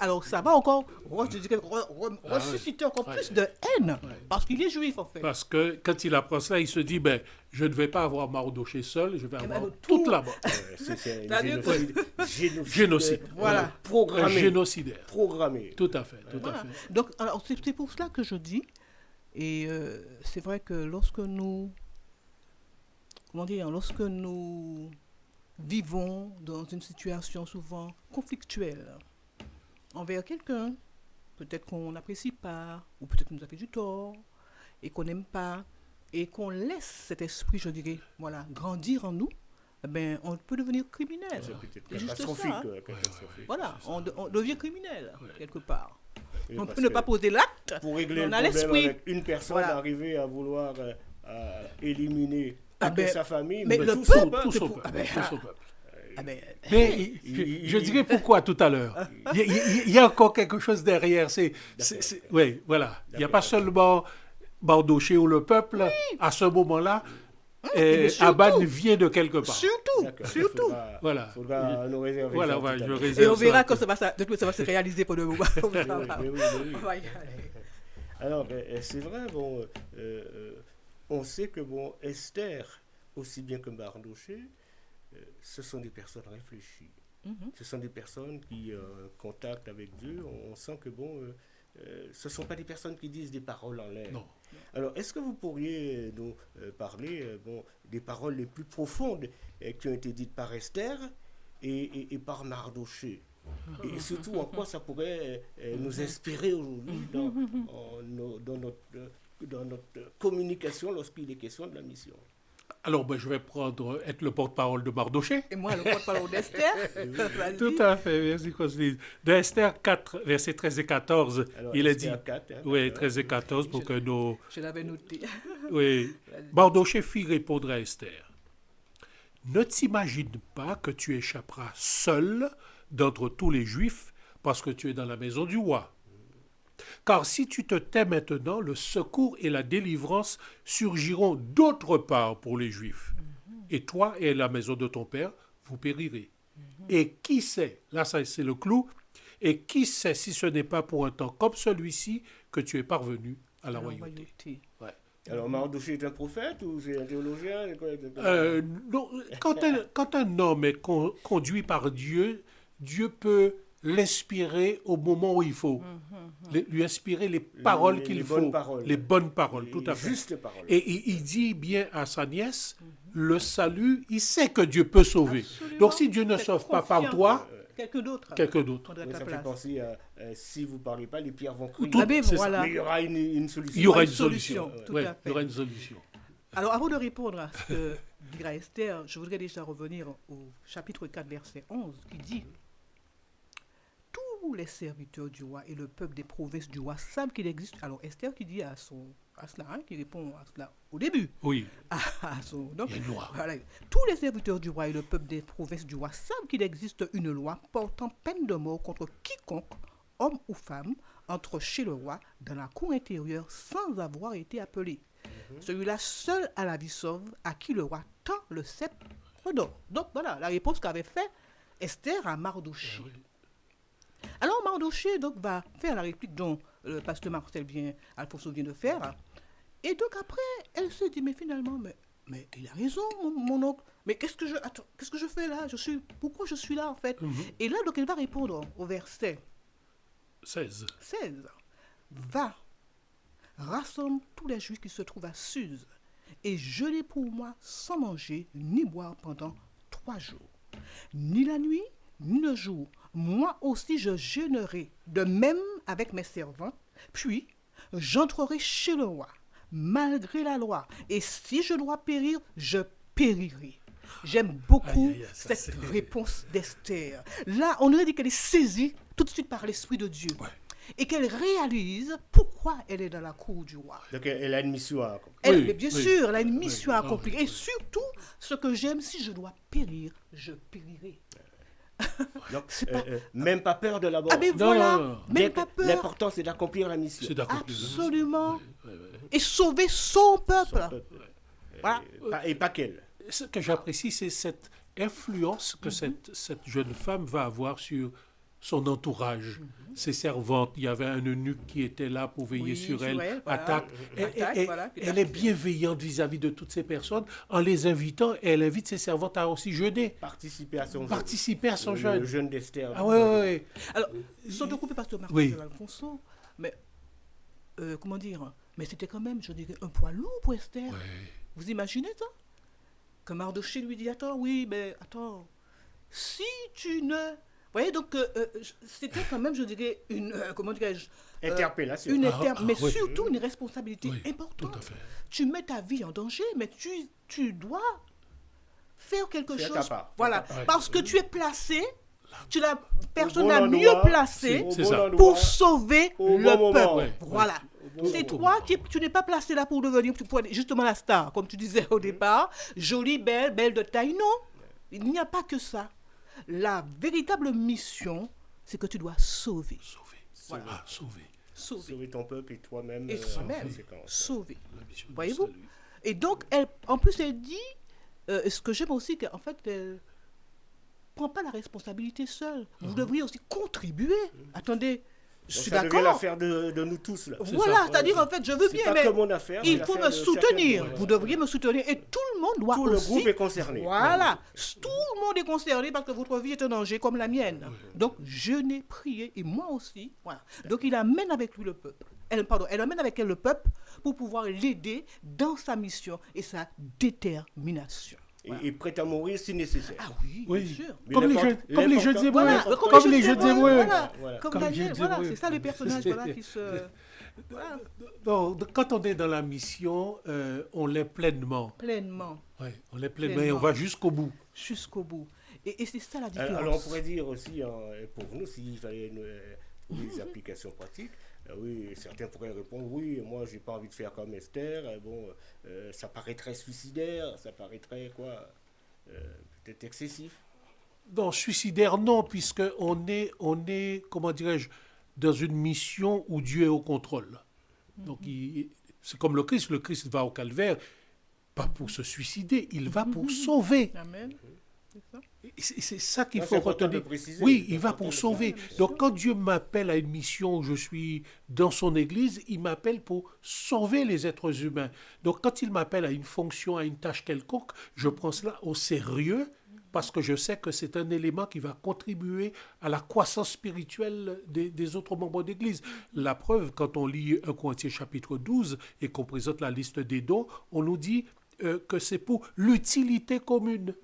Speaker 3: Alors ça va encore ressusciter encore plus de haine, parce qu'il est juif en fait.
Speaker 4: Parce que quand il apprend ça, il se dit, ben, je ne vais pas avoir Mardochée seul, je vais avoir
Speaker 3: ben,
Speaker 4: toute
Speaker 3: tout-
Speaker 4: la bande.
Speaker 2: C'est
Speaker 3: C'est-à-dire
Speaker 4: Génocide.
Speaker 3: Voilà.
Speaker 4: Un
Speaker 2: Programmé.
Speaker 4: génocidaire.
Speaker 2: Programmé.
Speaker 4: Tout à fait, tout à
Speaker 3: Voilà.
Speaker 4: fait.
Speaker 3: Donc, alors, c'est pour cela que je dis, et c'est vrai que lorsque nous, lorsque nous vivons dans une situation souvent conflictuelle envers quelqu'un, peut-être qu'on n'apprécie pas, ou peut-être qu'on nous a fait du tort, et qu'on n'aime pas, et qu'on laisse cet esprit, je dirais, voilà, grandir en nous, eh ben, on peut devenir criminel.
Speaker 2: C'est peut-être
Speaker 3: C'est juste
Speaker 2: catastrophique.
Speaker 3: ça, hein.
Speaker 2: Catastrophique.
Speaker 3: Voilà, on devient criminel, quelque part.
Speaker 2: Oui,
Speaker 3: On
Speaker 2: parce
Speaker 3: peut ne
Speaker 2: que
Speaker 3: pas poser l'acte,
Speaker 2: pour régler
Speaker 3: mais
Speaker 2: le
Speaker 3: on a
Speaker 2: problème
Speaker 3: l'esprit.
Speaker 2: avec une personne,
Speaker 3: Voilà.
Speaker 2: arriver à vouloir éliminer
Speaker 3: Ah
Speaker 2: toute
Speaker 3: ben,
Speaker 2: sa famille,
Speaker 3: mais
Speaker 2: mais
Speaker 3: le
Speaker 2: tout
Speaker 3: peuple,
Speaker 2: son peuple.
Speaker 4: Tout son
Speaker 3: pour-
Speaker 4: peuple.
Speaker 3: ah ben,
Speaker 4: Tout son peuple.
Speaker 3: Ah ben,
Speaker 4: Mais je dirais pourquoi tout à l'heure. Il y a encore quelque chose derrière. Oui, voilà. Il n'y a pas seulement Mardochée ou le peuple. À ce moment-là,
Speaker 3: mais surtout-
Speaker 4: Haman vient de quelque part.
Speaker 3: surtout,
Speaker 2: D'accord.
Speaker 3: surtout.
Speaker 4: Voilà.
Speaker 2: Faudra nous réserver
Speaker 4: Voilà,
Speaker 2: ça
Speaker 4: voilà,
Speaker 2: tout à
Speaker 4: je
Speaker 2: l'heure.
Speaker 4: réserve
Speaker 3: Et on verra
Speaker 4: ça.
Speaker 3: que ça va se réaliser pour le moment. On verra.
Speaker 2: Mais oui.
Speaker 3: On va y aller.
Speaker 2: Alors, c'est vrai, bon, on sait que bon, Esther, aussi bien que Mardochée, ce sont des personnes réfléchies. Ce sont des personnes qui contactent avec Dieu. On sent que bon, ce ne sont pas des personnes qui disent des paroles en l'air.
Speaker 4: Non.
Speaker 2: Alors, est-ce que vous pourriez nous parler bon, des paroles les plus profondes qui ont été dites par Esther et par Mardochée? Et surtout, en quoi ça pourrait nous inspirer aujourd'hui dans notre communication lorsqu'il est question de la mission?
Speaker 4: Alors, ben, je vais être le porte-parole de Mardochée.
Speaker 3: Et moi, le porte-parole d'Esther. Vas-y.
Speaker 4: Tout à fait, merci Cosline. Dans Esther 4, versets 13 et 14,
Speaker 2: Alors,
Speaker 4: il est
Speaker 2: Esther
Speaker 4: dit,
Speaker 2: 4, hein,
Speaker 4: oui,
Speaker 2: d'accord.
Speaker 4: 13 et 14, pour que nos...
Speaker 3: Je l'avais noté.
Speaker 4: Oui. Mardochée fit répondre à Esther. Ne t'imagine pas que tu échapperas seul d'entre tous les Juifs parce que tu es dans la maison du roi. Car si tu te tais maintenant, le secours et la délivrance surgiront d'autre part pour les Juifs. Et toi et la maison de ton père, vous périrez. Et qui sait, là ça c'est le clou, et qui sait si ce n'est pas pour un temps comme celui-ci que tu es parvenu à la royauté. Ouais.
Speaker 2: Alors, Mardochée est un prophète ou c'est un théologien? C'est quoi exactement?
Speaker 4: Non, quand un homme est conduit par Dieu, Dieu peut l'inspirer au moment où il faut, lui inspirer les paroles qu'il faut, les bonnes paroles, tout à fait.
Speaker 2: Justes paroles.
Speaker 4: Et il dit bien à sa nièce, le salut, il sait que Dieu peut sauver.
Speaker 3: Absolument.
Speaker 4: Donc si Dieu ne
Speaker 3: Faites
Speaker 4: sauve pas par
Speaker 3: confiance.
Speaker 4: toi,
Speaker 3: Quelqu'un d'autre.
Speaker 4: quelqu'un d'autre.
Speaker 3: prendra
Speaker 2: Oui,
Speaker 3: ta
Speaker 2: ça fait
Speaker 3: place.
Speaker 2: penser à si vous ne parlez pas, les pierres vont crier.
Speaker 3: Ah ben
Speaker 4: c'est ça.
Speaker 3: voilà.
Speaker 2: Mais il y aura une solution.
Speaker 4: Il y aura une
Speaker 3: une
Speaker 4: solution.
Speaker 3: solution, tout
Speaker 4: Ouais,
Speaker 3: à fait.
Speaker 4: il y aura une solution.
Speaker 3: Alors, avant de répondre à ce que dira Esther, je voudrais déjà revenir au chapitre 4, verset 11, qui dit tous les serviteurs du roi et le peuple des provinces du roi savent qu'il existe. Alors, Esther qui dit à cela, hein, qui répond à cela au début.
Speaker 4: Oui,
Speaker 3: Donc,
Speaker 4: il y a une loi.
Speaker 3: voilà. Tous les serviteurs du roi et le peuple des provinces du roi savent qu'il existe une loi portant peine de mort contre quiconque, homme ou femme, entre chez le roi dans la cour intérieure sans avoir été appelé. Celui-là seul a la vie sauve, à qui le roi tend le sceptre d'or. Donc voilà la réponse qu'avait fait Esther à Mardochée. Alors Mardochée donc, va faire la réplique dont le pasteur Marcel Alfonso vient de faire. Et donc après, elle se dit, mais finalement, mais il a raison, mon oncle. Mais qu'est-ce que je fais là? Pourquoi je suis là en fait? Et là, donc elle va répondre au verset
Speaker 4: 16.
Speaker 3: 16. Va, rassemble tous les Juifs qui se trouvent à Suse, et je les pour moi sans manger ni boire pendant 3 jours. Ni la nuit, ni le jour. Moi aussi je jeûnerai, de même avec mes servantes. Puis, j'entrerai chez le roi, malgré la loi. Et si je dois périr, je périrai. J'aime beaucoup
Speaker 4: Aïe, aïe, aïe, ça,
Speaker 3: cette réponse d'Esther. Là, on aurait dit qu'elle est saisie tout de suite par l'Esprit de Dieu.
Speaker 4: Ouais.
Speaker 3: Et qu'elle réalise pourquoi elle est dans la cour du roi.
Speaker 2: Donc elle a une mission à accomplir.
Speaker 3: Elle,
Speaker 4: Oui,
Speaker 3: mais bien
Speaker 4: oui,
Speaker 3: sûr, elle a une mission
Speaker 4: oui.
Speaker 3: à accomplir. Et surtout, ce que j'aime, si je dois périr, je périrai.
Speaker 2: Donc,
Speaker 3: C'est pas-
Speaker 2: même pas peur de la mort.
Speaker 3: Ah, mais
Speaker 4: Non,
Speaker 3: voilà,
Speaker 4: non, non.
Speaker 3: même pas peur.
Speaker 2: L'important, c'est d'accomplir la mission.
Speaker 4: C'est d'accord.
Speaker 3: Absolument. Et sauver son peuple.
Speaker 2: Son peuple.
Speaker 3: Voilà.
Speaker 2: Et pas qu'elle.
Speaker 4: Ce que j'apprécie, c'est cette influence que cette jeune femme va avoir sur son entourage, ses servantes. Il y avait un eunuque qui était là pour veiller
Speaker 3: Oui,
Speaker 4: sur
Speaker 3: sur
Speaker 4: elle,
Speaker 3: elle, voilà.
Speaker 4: attaque.
Speaker 3: Attaque, voilà, qui
Speaker 4: Elle est
Speaker 3: attaque.
Speaker 4: bienveillante vis-à-vis de toutes ces personnes. En les invitant, elle invite ses servantes à aussi jeûner,
Speaker 2: Participer à son jeûne.
Speaker 4: participer à son
Speaker 2: Le
Speaker 4: jeûne.
Speaker 2: jeûne d'Esther.
Speaker 4: Ah ouais.
Speaker 3: Alors, sans te couper, Pasteur Marc
Speaker 4: Oui.
Speaker 3: Alfonso, mais comment dire, mais c'était quand même, je dirais, un poids lourd pour Esther.
Speaker 4: Ouais.
Speaker 3: Vous imaginez ça? Que Mardoché lui dit, attends, oui, mais attends, si tu ne... Vous voyez, donc, c'était quand même, je dirais, une, comment dirais-je,
Speaker 2: Interpellation.
Speaker 3: une mais
Speaker 4: oui.
Speaker 3: surtout une responsabilité
Speaker 4: Oui,
Speaker 3: importante.
Speaker 4: tout à fait.
Speaker 3: Tu mets ta vie en danger, mais tu dois faire quelque
Speaker 2: Faire ta
Speaker 3: chose.
Speaker 2: part,
Speaker 3: Voilà,
Speaker 4: faire ta part.
Speaker 3: parce que tu es placé, tu es la personne
Speaker 2: bon
Speaker 3: la
Speaker 2: endroit,
Speaker 3: mieux placée
Speaker 4: c'est ça.
Speaker 3: pour sauver
Speaker 2: Au
Speaker 3: le
Speaker 2: bon moment.
Speaker 3: peuple.
Speaker 4: Ouais,
Speaker 3: Voilà.
Speaker 2: bon
Speaker 3: C'est
Speaker 2: moment.
Speaker 3: toi tu n'es pas placé là pour devenir pour être justement la star, comme tu disais au départ, jolie, belle de taille. Non, il n'y a pas que ça. La véritable mission, c'est que tu dois sauver.
Speaker 4: Sauver. Ah, sauver.
Speaker 3: Sauver.
Speaker 2: Sauver ton peuple et toi-même.
Speaker 3: Et toi-même.
Speaker 2: en conséquence.
Speaker 3: Sauver.
Speaker 4: La mission du
Speaker 3: Voyez-vous?
Speaker 4: salut.
Speaker 3: Et donc, en plus, elle dit, ce que j'aime aussi, qu'en fait, elle prend pas la responsabilité seule. Vous devriez aussi contribuer. Attendez, je
Speaker 2: Donc
Speaker 3: suis
Speaker 2: ça devient
Speaker 3: d'accord.
Speaker 2: l'affaire de nous tous. Là.
Speaker 3: Voilà,
Speaker 4: ça.
Speaker 3: c'est-à-dire, en fait, je veux
Speaker 2: C'est
Speaker 3: bien,
Speaker 2: pas
Speaker 3: mais
Speaker 2: que mon affaire,
Speaker 3: il
Speaker 2: c'est
Speaker 3: faut
Speaker 2: l'affaire
Speaker 3: me
Speaker 2: de
Speaker 3: soutenir.
Speaker 2: chacun.
Speaker 3: Vous devriez me soutenir. Et tout le monde doit
Speaker 2: Tout le
Speaker 3: aussi...
Speaker 2: groupe est concerné.
Speaker 3: Voilà, tout le monde est concerné parce que votre vie est en danger comme la mienne. Donc, je n'ai prié et moi aussi. Voilà. Donc, il amène avec lui le peuple. Elle amène avec elle le peuple pour pouvoir l'aider dans sa mission et sa détermination.
Speaker 2: Et prêt à mourir si nécessaire.
Speaker 3: Ah oui,
Speaker 4: Oui.
Speaker 3: bien sûr.
Speaker 2: Mais
Speaker 4: Comme les
Speaker 2: l'important-
Speaker 4: jeunes Hébreux.
Speaker 3: Voilà,
Speaker 4: Comme les jeunes Hébreux.
Speaker 3: Voilà.
Speaker 2: Voilà.
Speaker 3: Comme
Speaker 4: Comme les
Speaker 3: Daniel,
Speaker 4: jeunes
Speaker 3: voilà,
Speaker 4: Hébreux.
Speaker 3: c'est ça les personnages voilà, qui se... Voilà,
Speaker 4: Non, quand on est dans la mission, on l'est pleinement.
Speaker 3: pleinement,
Speaker 4: Ouais, on l'est pleinement et
Speaker 3: Pleinement.
Speaker 4: on va jusqu'au bout.
Speaker 3: jusqu'au bout. Et c'est ça la différence.
Speaker 2: Alors on pourrait dire aussi, pour nous, s'il fallait des applications pratiques, oui, certains pourraient répondre, oui, moi j'ai pas envie de faire comme Esther, ça paraîtrait suicidaire, ça paraîtrait quoi, peut-être excessif.
Speaker 4: Non, suicidaire, non, puisque on est, comment dirais-je, dans une mission où Dieu est au contrôle. Donc, c'est comme le Christ va au calvaire, pas pour se suicider, il va pour sauver.
Speaker 3: Amen. C'est ça.
Speaker 4: Et c'est ça qu'il
Speaker 2: Ça,
Speaker 4: faut
Speaker 2: c'est important
Speaker 4: retenir.
Speaker 2: de préciser.
Speaker 4: Oui,
Speaker 2: C'est
Speaker 4: il va
Speaker 2: important
Speaker 4: pour
Speaker 2: de
Speaker 4: sauver.
Speaker 2: préciser.
Speaker 4: Donc, quand Dieu m'appelle à une mission où je suis dans son Église, il m'appelle pour sauver les êtres humains. Donc, quand il m'appelle à une fonction, à une tâche quelconque, je prends cela au sérieux parce que je sais que c'est un élément qui va contribuer à la croissance spirituelle des autres membres d'Église. La preuve, quand on lit 1 Corinthiens chapitre 12 et qu'on présente la liste des dons, on nous dit que c'est pour l'utilité commune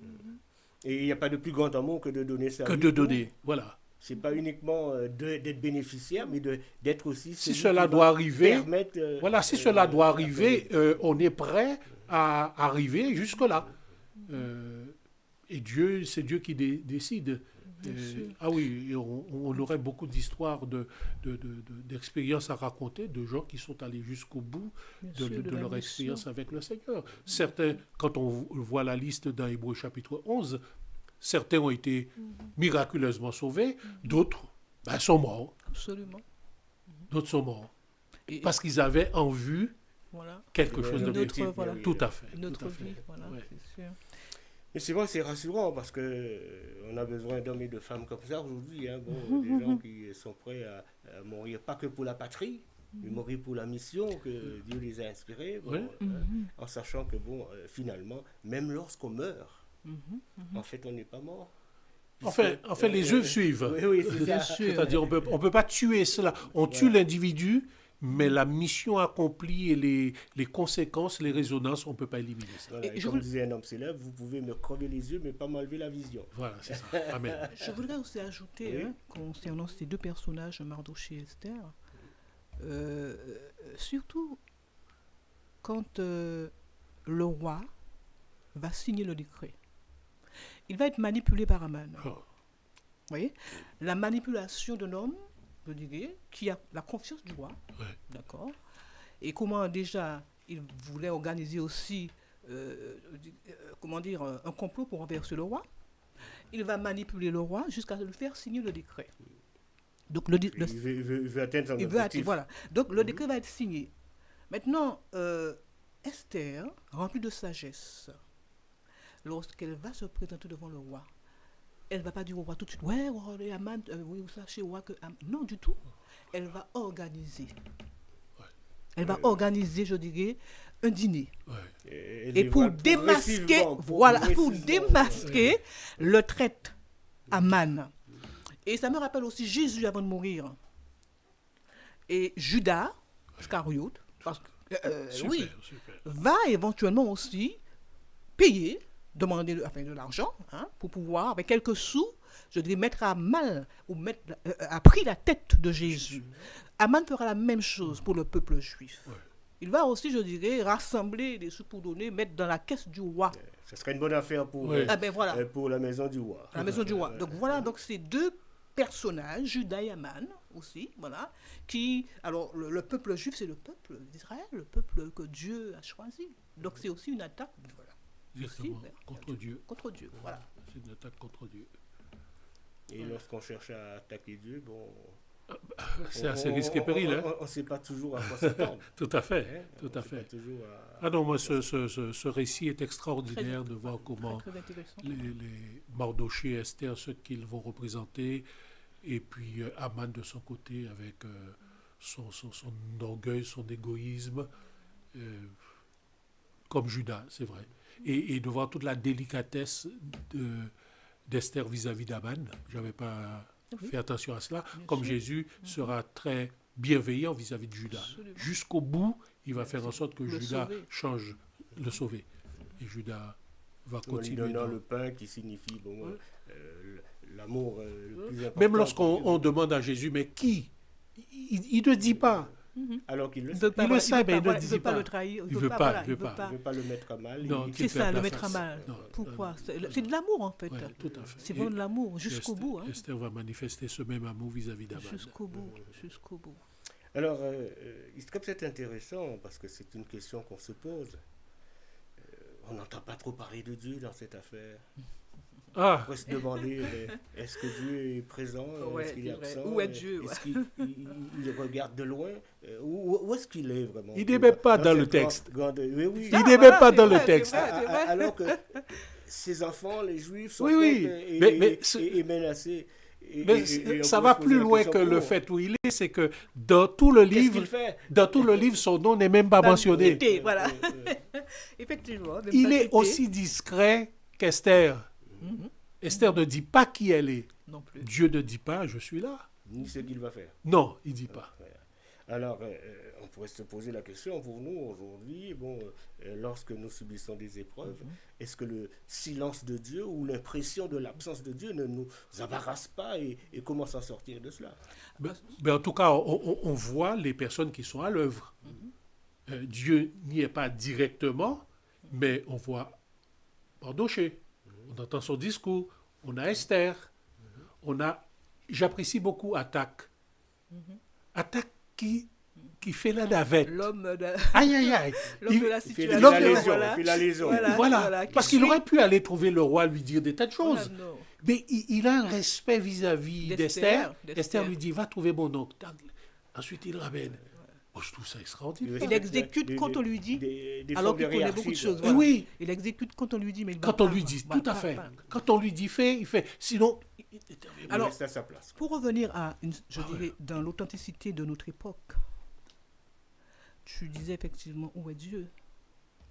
Speaker 2: Et il n'y a pas de plus grand amour que de donner sa
Speaker 4: que
Speaker 2: vie
Speaker 4: de
Speaker 2: pour.
Speaker 4: donner. Voilà.
Speaker 2: C'est pas uniquement d'être bénéficiaire, mais d'être aussi.
Speaker 4: Si
Speaker 2: celui
Speaker 4: cela
Speaker 2: qui va
Speaker 4: doit arriver,
Speaker 2: permettre,
Speaker 4: voilà, si cela doit
Speaker 2: la
Speaker 4: arriver, on est prêt à arriver jusque-là. Et Dieu, c'est Dieu qui décide. Ah oui, et on aurait beaucoup d'histoires, d'expériences à raconter, de gens qui sont allés jusqu'au bout de leur expérience avec le Seigneur. Certains, quand on voit la liste dans Hébreux chapitre 11, certains ont été miraculeusement sauvés, d'autres sont morts.
Speaker 3: Absolument.
Speaker 4: D'autres sont morts.
Speaker 3: Et-
Speaker 4: Parce qu'ils avaient en vue
Speaker 3: Voilà.
Speaker 4: quelque chose de
Speaker 3: Une
Speaker 4: bien.
Speaker 3: autre, voilà.
Speaker 4: Tout à fait.
Speaker 3: Une autre
Speaker 4: tout à fait.
Speaker 3: vie, voilà,
Speaker 4: Ouais.
Speaker 3: c'est sûr.
Speaker 2: Mais c'est vrai, c'est rassurant parce que on a besoin d'hommes et de femmes comme ça aujourd'hui. Hein. Bon, des gens qui sont prêts à mourir, pas que pour la patrie, mais mourir pour la mission que Dieu les a inspirés. Bon,
Speaker 4: Ouais.
Speaker 2: en sachant que, finalement, même lorsqu'on meurt, en fait, on n'est pas mort.
Speaker 4: Enfin, les œuvres suivent.
Speaker 2: Oui, c'est
Speaker 3: Bien
Speaker 2: ça.
Speaker 3: sûr.
Speaker 4: C'est-à-dire, on peut pas tuer cela. On tue l'individu mais la mission accomplie et les conséquences, les résonances, on ne peut pas éliminer ça.
Speaker 2: Voilà, et
Speaker 3: je
Speaker 2: comme disait un homme célèbre, vous pouvez me crever les yeux, mais pas m'enlever la vision.
Speaker 4: Voilà, c'est ça. Amen.
Speaker 3: Je voudrais aussi ajouter,
Speaker 2: Oui.
Speaker 3: concernant ces deux personnages, Mardochée et Esther, surtout quand le roi va signer le décret. Il va être manipulé par Aman.
Speaker 4: Oh.
Speaker 3: Vous voyez, la manipulation d'un homme, je dirais, qui a la confiance du roi,
Speaker 4: Ouais.
Speaker 3: d'accord, et comment déjà il voulait organiser aussi, comment dire, un complot pour renverser le roi. Il va manipuler le roi jusqu'à le faire signer le décret. Donc
Speaker 2: Il veut atteindre son objectif.
Speaker 3: voilà. Donc le décret va être signé. Maintenant, Esther, remplie de sagesse, lorsqu'elle va se présenter devant le roi, elle ne va pas dire au roi tout de suite, ouais, Aman, oui, vous sachez, roi, que... Non, du tout. Elle va organiser. Elle va organiser, je dirais, un dîner.
Speaker 4: Ouais.
Speaker 3: Et pour démasquer, pour démasquer le traître Aman. Et ça me rappelle aussi Jésus avant de mourir. Et Judas, Iscariote, parce que,
Speaker 4: Super,
Speaker 3: oui,
Speaker 4: super.
Speaker 3: va éventuellement aussi payer, demander de l'argent, pour pouvoir, avec quelques sous, je dirais, mettre à mal ou mettre à prix la tête de Jésus. Aman fera la même chose pour le peuple juif.
Speaker 4: Ouais.
Speaker 3: Il va aussi, je dirais, rassembler des sous pour donner, mettre dans la caisse du roi.
Speaker 2: Ce serait une bonne affaire pour,
Speaker 4: Ouais.
Speaker 3: Ah ben voilà,
Speaker 2: pour la maison du roi.
Speaker 3: la maison du roi. Donc voilà, donc ces deux personnages, Judas et Aman aussi, voilà, qui, alors le peuple juif, c'est le peuple d'Israël, le peuple que Dieu a choisi. Donc c'est aussi une attaque, voilà,
Speaker 4: Directement
Speaker 3: aussi,
Speaker 4: contre Dieu.
Speaker 3: contre Dieu, voilà.
Speaker 4: C'est une attaque contre Dieu.
Speaker 2: Et lorsqu'on cherche à attaquer Dieu, bon,
Speaker 4: C'est assez risque et péril. Hein.
Speaker 2: On ne sait pas toujours à quoi s'attendre.
Speaker 4: Tout à fait.
Speaker 2: Hein,
Speaker 4: Tout
Speaker 2: on
Speaker 4: à
Speaker 2: sait pas
Speaker 4: fait.
Speaker 2: toujours à-
Speaker 4: Ah non, moi, ce récit est extraordinaire de voir comment
Speaker 3: Très, très intéressant.
Speaker 4: les Mardochée et Esther, ce qu'ils vont représenter, et puis Aman de son côté avec son orgueil, son égoïsme, comme Judas, c'est vrai. Et de voir toute la délicatesse d'Esther vis-à-vis d'Aman. Je n'avais pas fait attention à cela.
Speaker 3: Bien
Speaker 4: Comme
Speaker 3: sûr.
Speaker 4: Jésus sera très bienveillant vis-à-vis de Judas.
Speaker 3: Absolument.
Speaker 4: Jusqu'au bout, il va faire en sorte que
Speaker 3: Le
Speaker 4: Judas
Speaker 3: sauver.
Speaker 4: change, le sauver. Et Judas va
Speaker 2: en lui
Speaker 4: continuer.
Speaker 2: donnant
Speaker 4: dans-
Speaker 2: le pain qui signifie bon, l'amour le plus important.
Speaker 4: Même lorsqu'on
Speaker 2: pour Dieu.
Speaker 4: on demande à Jésus, mais qui il ne dit pas.
Speaker 2: Alors qu'il le
Speaker 3: Il
Speaker 2: sait.
Speaker 3: veut pas,
Speaker 4: Il le sait, mais il ne
Speaker 3: voilà,
Speaker 4: dit
Speaker 3: veut pas
Speaker 4: pas.
Speaker 3: le trahir.
Speaker 4: Il veut pas,
Speaker 3: voilà,
Speaker 4: il veut pas.
Speaker 2: Il ne veut pas le mettre à mal.
Speaker 4: Non,
Speaker 2: il-
Speaker 4: qu'il
Speaker 3: C'est
Speaker 4: perde
Speaker 3: ça,
Speaker 4: la
Speaker 3: le mettre à
Speaker 4: face.
Speaker 3: mal.
Speaker 4: Non,
Speaker 3: Pourquoi
Speaker 4: non,
Speaker 3: C'est de l'amour, en fait.
Speaker 4: Ouais, tout à fait.
Speaker 3: C'est
Speaker 4: Et-
Speaker 3: vraiment de l'amour,
Speaker 4: et
Speaker 3: jusqu'au
Speaker 4: Esther-
Speaker 3: bout. Hein.
Speaker 4: Esther va manifester ce même amour vis-à-vis d'Aman.
Speaker 3: Jusqu'au bout, jusqu'au bout.
Speaker 2: Alors, comme c'est intéressant, parce que c'est une question qu'on se pose. On n'entend pas trop parler de Dieu dans cette affaire.
Speaker 4: Ah,
Speaker 2: On pourrait se demander, mais est-ce que Dieu est présent?
Speaker 3: Ouais,
Speaker 2: Est-ce qu'il est
Speaker 3: c'est vrai.
Speaker 2: absent?
Speaker 3: Où est Dieu,
Speaker 2: Est-ce qu'il il regarde de loin? Où est-ce qu'il est vraiment?
Speaker 4: Il n'est même pas dans le
Speaker 2: cette
Speaker 4: texte.
Speaker 2: oui, oui.
Speaker 4: il n'est même pas dans le texte.
Speaker 2: Alors que ces enfants, les Juifs, sont
Speaker 4: Oui,
Speaker 2: et menacés.
Speaker 4: Mais ça va plus loin que le fait où il est, c'est que dans tout le
Speaker 2: Qu'est-ce
Speaker 4: livre,
Speaker 2: qu'il fait?
Speaker 4: son nom n'est même pas mentionné.
Speaker 3: Cité, voilà. Effectivement. même
Speaker 4: Il
Speaker 3: pas
Speaker 4: est
Speaker 3: cité.
Speaker 4: aussi discret qu'Esther. Esther ne dit pas qui elle est.
Speaker 3: Non plus.
Speaker 4: Dieu ne dit pas, je suis là.
Speaker 2: Ni ce qu'il va faire.
Speaker 4: Non, il ne dit pas.
Speaker 2: Alors, on pourrait se poser la question pour nous aujourd'hui, lorsque nous subissons des épreuves, est-ce que le silence de Dieu ou l'impression de l'absence de Dieu ne nous embarrasse pas et comment s'en sortir de cela?
Speaker 4: Mais en tout cas, on voit les personnes qui sont à l'œuvre. Dieu n'y est pas directement, mais on voit Mardochée. On entend son discours. On a Esther. J'apprécie beaucoup Attaque. Attaque qui fait la navette.
Speaker 3: L'homme de,
Speaker 4: Aïe, aïe, aïe.
Speaker 3: l'homme de la
Speaker 2: Il fait
Speaker 3: situation.
Speaker 2: la liaison,
Speaker 3: voilà.
Speaker 2: il fait la liaison.
Speaker 4: Voilà.
Speaker 3: qui
Speaker 4: Parce qu'il
Speaker 3: suit.
Speaker 4: aurait pu aller trouver le roi, lui dire des tas de
Speaker 3: Voilà,
Speaker 4: choses.
Speaker 3: non.
Speaker 4: Mais il a un respect vis-à-vis d'Esther.
Speaker 3: D'Esther.
Speaker 4: Esther lui dit, va trouver mon oncle. Ensuite, il ramène. Moi, je trouve ça extraordinaire.
Speaker 3: Il exécute quand on lui dit,
Speaker 2: des
Speaker 3: alors
Speaker 2: formes
Speaker 3: qu'il connaît beaucoup de
Speaker 2: hiérarchiques.
Speaker 3: choses.
Speaker 4: Et oui,
Speaker 3: Il exécute quand on lui dit, mais il va
Speaker 4: quand on
Speaker 3: pas,
Speaker 4: lui dit,
Speaker 3: va
Speaker 4: tout à
Speaker 3: pas,
Speaker 4: fait.
Speaker 3: pas.
Speaker 4: Quand on lui dit fait, il fait. Sinon, il n'intervient pas.
Speaker 2: Il reste à sa place.
Speaker 3: Pour revenir à, je dirais, dans l'authenticité de notre époque, tu disais effectivement où est Dieu.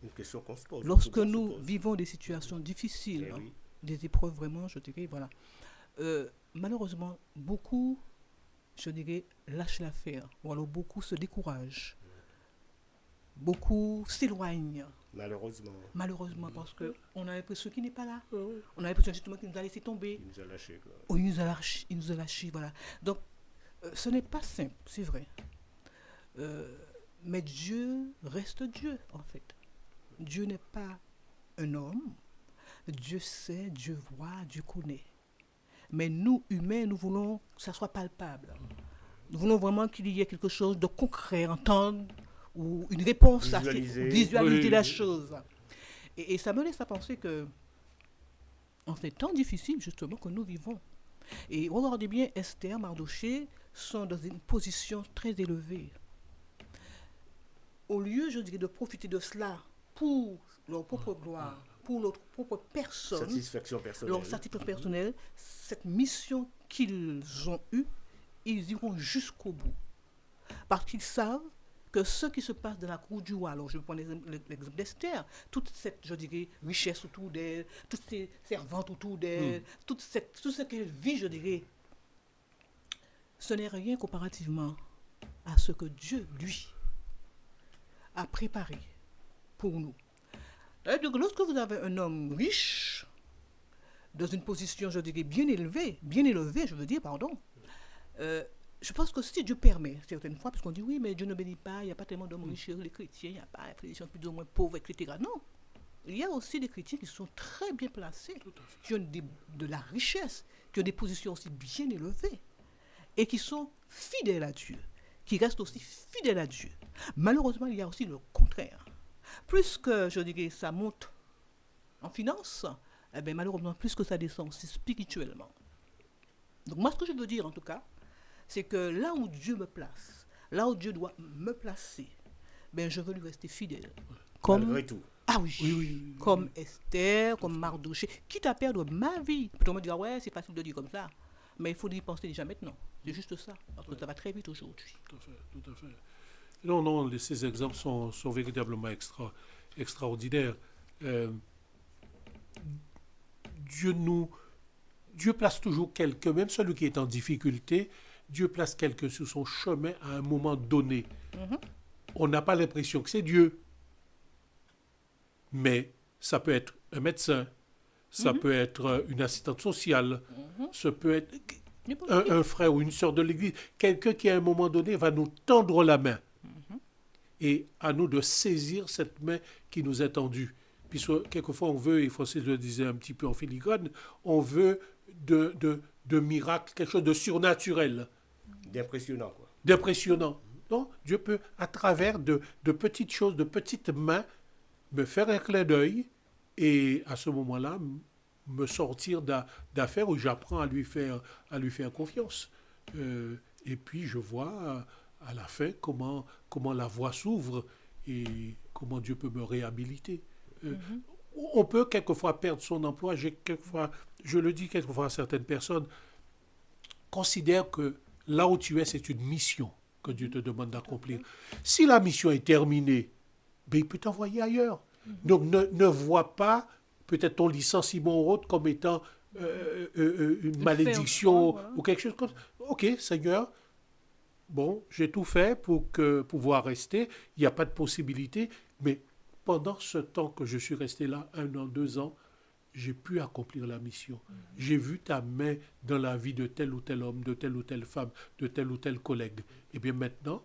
Speaker 2: Une question qu'on se pose.
Speaker 3: Lorsque
Speaker 2: beaucoup de gens
Speaker 3: nous
Speaker 2: se posent.
Speaker 3: vivons des situations difficiles,
Speaker 2: Eh
Speaker 3: hein,
Speaker 2: oui.
Speaker 3: des épreuves vraiment, je dirais, voilà. Malheureusement, beaucoup je dirais, lâchent l'affaire. Ou alors beaucoup se découragent. Beaucoup s'éloignent. Malheureusement, parce qu'on a l'impression qu'il n'est pas là. On a l'impression justement qu'il nous a laissé tomber.
Speaker 2: Il nous a lâchés.
Speaker 3: Il nous a lâchés, voilà. Donc, ce n'est pas simple, c'est vrai. Mais Dieu reste Dieu, en fait. Dieu n'est pas un homme. Dieu sait, Dieu voit, Dieu connaît. Mais nous, humains, nous voulons que ça soit palpable. Nous voulons vraiment qu'il y ait quelque chose de concret, entendre, ou une réponse à visualiser la chose. Et ça me laisse à penser que, en ces temps difficiles, justement, que nous vivons, et regardez bien, Esther, Mardoché sont dans une position très élevée. Au lieu, je dirais, de profiter de cela pour leur propre gloire, pour leur propre personne, leur satisfaction personnelle, cette mission qu'ils ont eue, ils iront jusqu'au bout. Parce qu'ils savent que ce qui se passe dans la cour du roi, alors je vais prendre l'exemple d'Esther, toute cette, je dirais, richesse autour d'elle, toutes ces servantes autour d'elle, tout ce qu'elle vit, je dirais, ce n'est rien comparativement à ce que Dieu, lui, a préparé pour nous. Et donc, lorsque vous avez un homme riche, dans une position, je dirais, bien élevée, je veux dire, pardon, je pense que si Dieu permet, certaines fois, parce qu'on dit oui, mais Dieu ne bénit pas, il n'y a pas tellement d'hommes riches, les chrétiens, il n'y a pas des gens plus ou moins pauvres, etc. Non, il y a aussi des chrétiens qui sont très bien placés, qui ont de la richesse, qui ont des positions aussi bien élevées, et qui sont fidèles à Dieu, qui restent aussi fidèles à Dieu. Malheureusement, il y a aussi le contraire. Plus que, je dirais, ça monte en finance, eh bien, malheureusement, plus que ça descend aussi spirituellement. Donc moi, ce que je veux dire, en tout cas, c'est que là où Dieu me place, là où Dieu doit me placer, ben, je veux lui rester fidèle.
Speaker 2: Malgré tout.
Speaker 3: Ah oui. Comme Esther, comme Mardoché, quitte à perdre ma vie. Peut-on me dire, ouais, c'est facile de dire comme ça, mais il faut y penser déjà maintenant. C'est juste ça, parce que ça va très vite aujourd'hui.
Speaker 4: Tout à fait. Non, ces exemples sont véritablement extraordinaires. Dieu place toujours quelqu'un, même celui qui est en difficulté, Dieu place quelqu'un sur son chemin à un moment donné. On n'a pas l'impression que c'est Dieu. Mais ça peut être un médecin, ça peut être une assistante sociale, ça peut être un frère ou une sœur de l'église, quelqu'un qui à un moment donné va nous tendre la main. Et à nous de saisir cette main qui nous est tendue. Puisque quelquefois on veut, et Francis le disait un petit peu en filigrane, on veut de miracles, quelque chose de surnaturel.
Speaker 2: D'impressionnant, quoi.
Speaker 4: D'impressionnant. Non, Dieu peut, à travers de petites choses, de petites mains, me faire un clin d'œil et à ce moment-là, me sortir d'affaires où j'apprends à lui faire confiance. Et puis je vois à la fin comment la voie s'ouvre et comment Dieu peut me réhabiliter. On peut quelquefois perdre son emploi. Je le dis quelquefois à certaines personnes, considère que là où tu es, c'est une mission que Dieu te demande d'accomplir. Si la mission est terminée, ben, il peut t'envoyer ailleurs. Donc ne vois pas peut-être ton licenciement ou autre comme étant une malédiction ou quelque chose comme ça. Ok, Seigneur, bon, j'ai tout fait pour pouvoir rester. Il n'y a pas de possibilité, mais pendant ce temps que je suis resté là, 1 an, 2 ans, j'ai pu accomplir la mission. J'ai vu ta main dans la vie de tel ou tel homme, de telle ou telle femme, de tel ou tel collègue. Et bien maintenant,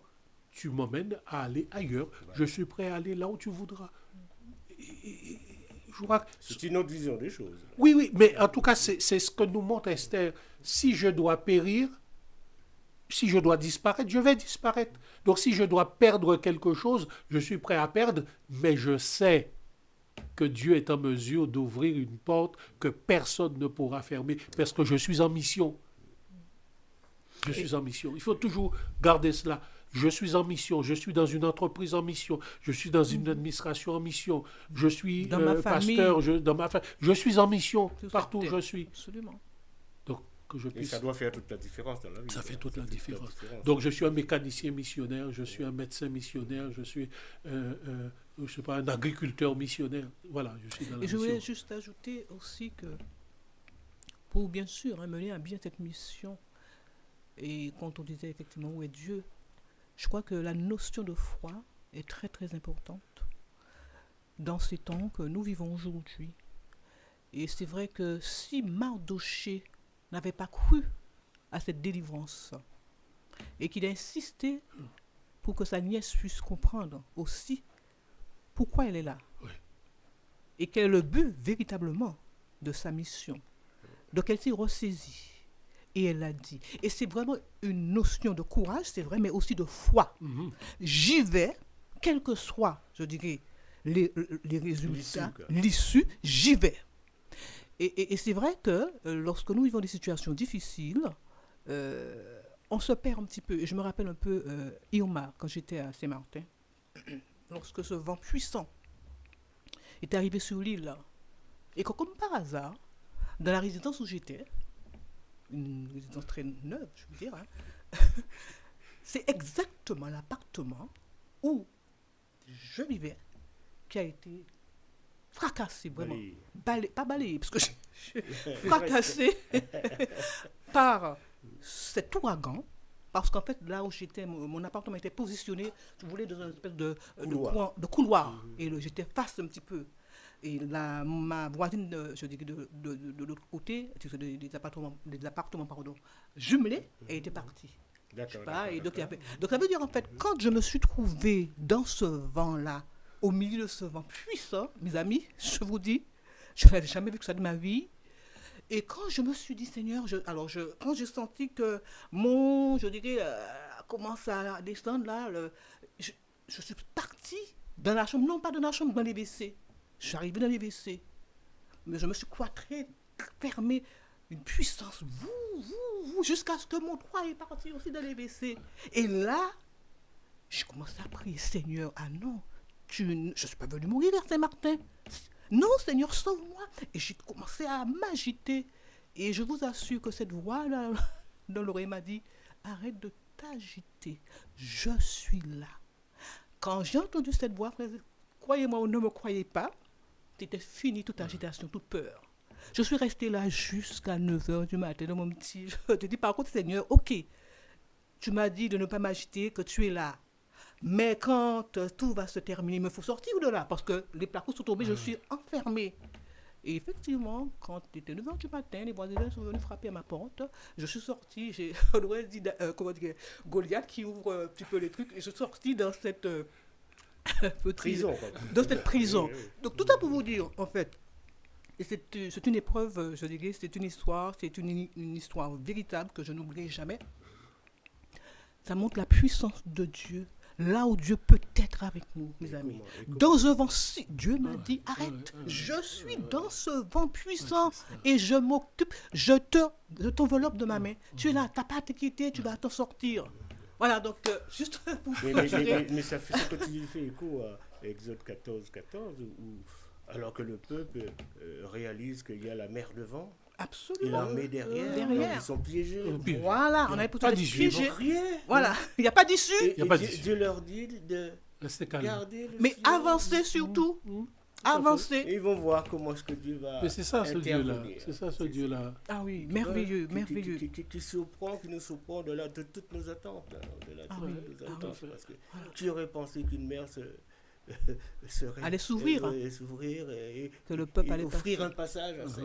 Speaker 4: tu m'emmènes à aller ailleurs. Je suis prêt à aller là où tu voudras.
Speaker 2: C'est une autre vision des choses.
Speaker 4: Oui, mais en tout cas, c'est ce que nous montre Esther. Si je dois périr, si je dois disparaître, je vais disparaître. Donc si je dois perdre quelque chose, je suis prêt à perdre, mais je sais que Dieu est en mesure d'ouvrir une porte que personne ne pourra fermer, parce que je suis en mission. Je suis en mission. Il faut toujours garder cela. Je suis en mission, je suis dans une entreprise en mission, je suis dans une administration en mission, je suis pasteur, dans ma famille. Je suis en mission partout où je suis.
Speaker 3: Absolument.
Speaker 2: Donc, que je puisse... Et ça doit faire toute la différence dans la vie.
Speaker 4: Ça fait toute la différence. Donc, je suis un mécanicien missionnaire, je suis un médecin missionnaire, je suis je sais pas, un agriculteur missionnaire. Voilà, je suis dans la mission.
Speaker 3: Et je voulais juste ajouter aussi que pour bien sûr mener à bien cette mission, Et quand on disait effectivement où est Dieu, je crois que la notion de foi est très très importante dans ces temps que nous vivons aujourd'hui. Et c'est vrai que si Mardochée n'avait pas cru à cette délivrance et qu'il a insisté pour que sa nièce puisse comprendre aussi pourquoi elle est là,
Speaker 4: Oui.
Speaker 3: et quel est le but véritablement de sa mission. Donc elle s'est ressaisie et elle l'a dit. Et c'est vraiment une notion de courage, c'est vrai, mais aussi de foi.
Speaker 4: Mhm.
Speaker 3: J'y vais, quel que soit, je dirais, les résultats, l'issue, j'y vais. Et c'est vrai que lorsque nous vivons des situations difficiles, on se perd un petit peu. Et je me rappelle un peu Irma, quand j'étais à Saint-Martin, lorsque ce vent puissant est arrivé sur l'île. Et que, comme par hasard, dans la résidence où j'étais, une résidence très neuve, je veux dire, hein, c'est exactement l'appartement où je vivais qui a été fracassé, vraiment. Pas balayé, parce que fracassé par cet ouragan. Parce qu'en fait, là où j'étais, mon appartement était positionné, je voulais dans une espèce de couloir. Et j'étais face un petit peu. Et là, ma voisine, je dirais de l'autre côté, des appartements jumelés, elle était partie.
Speaker 2: D'accord.
Speaker 3: Donc ça veut dire en fait, quand je me suis trouvée dans ce vent-là, au milieu de ce vent puissant, mes amis, je vous dis, je n'avais jamais vu que ça de ma vie. Et quand je me suis dit, Seigneur, quand j'ai senti que commence à descendre là, je suis partie dans la chambre, non pas dans la chambre, dans les WC. Je suis arrivée dans les WC, mais je me suis cloîtrée, fermée, une puissance, jusqu'à ce que mon toit est parti aussi dans les WC. Et là, j'ai commencé à prier, Seigneur, ah non, je ne suis pas venue mourir vers Saint-Martin. Non, Seigneur, sauve-moi. Et j'ai commencé à m'agiter. Et je vous assure que cette voix-là, dans l'oreille m'a dit, arrête de t'agiter, je suis là. Quand j'ai entendu cette voix, croyez-moi ou ne me croyez pas, c'était fini toute agitation, toute peur. Je suis restée là jusqu'à 9h du matin dans mon petit... Je te dis par contre, Seigneur, ok, tu m'as dit de ne pas m'agiter, que tu es là. Mais quand tout va se terminer, il me faut sortir de là, parce que les placards sont tombés, je suis enfermée. Et effectivement, quand il était 9h du matin, les voisins sont venus frapper à ma porte. Je suis sortie, on aurait dit, Goliath qui ouvre un petit peu les trucs, et je suis sortie dans cette...
Speaker 2: prison.
Speaker 3: Dans cette prison. Donc tout ça pour vous dire, en fait, et c'est une épreuve, je dirais, c'est une histoire histoire véritable que je n'oublierai jamais. Ça montre la puissance de Dieu, là où Dieu peut être avec nous, mes amis. Dans un vent, Dieu m'a dit, arrête, je suis dans ce vent puissant et je m'occupe, je t'enveloppe de ma main. Tu es là, tu n'as pas à t'inquiéter, tu vas t'en sortir. Voilà, donc, juste pour
Speaker 2: mais ça fait ce que tu fais écho à Exode 14, où, alors que le peuple réalise qu'il y a la mer devant,
Speaker 3: absolument.
Speaker 2: Et l'armée derrière. Ils sont piégés.
Speaker 3: Voilà, on avait
Speaker 4: pas d'issue.
Speaker 3: Voilà, il n'y a pas d'issue.
Speaker 2: Dieu leur dit de garder le
Speaker 3: mais avancer surtout. Avancer.
Speaker 2: Et ils vont voir comment est-ce que Dieu va.
Speaker 4: Mais c'est ça ce Dieu-là. C'est ça ce Dieu-là.
Speaker 3: Ah oui, merveilleux, merveilleux.
Speaker 2: Qui nous surprend de toutes nos attentes. Parce que qui aurait pensé qu'une mer
Speaker 3: allait s'ouvrir.
Speaker 2: Et
Speaker 3: que le peuple allait
Speaker 2: offrir un passage à sec.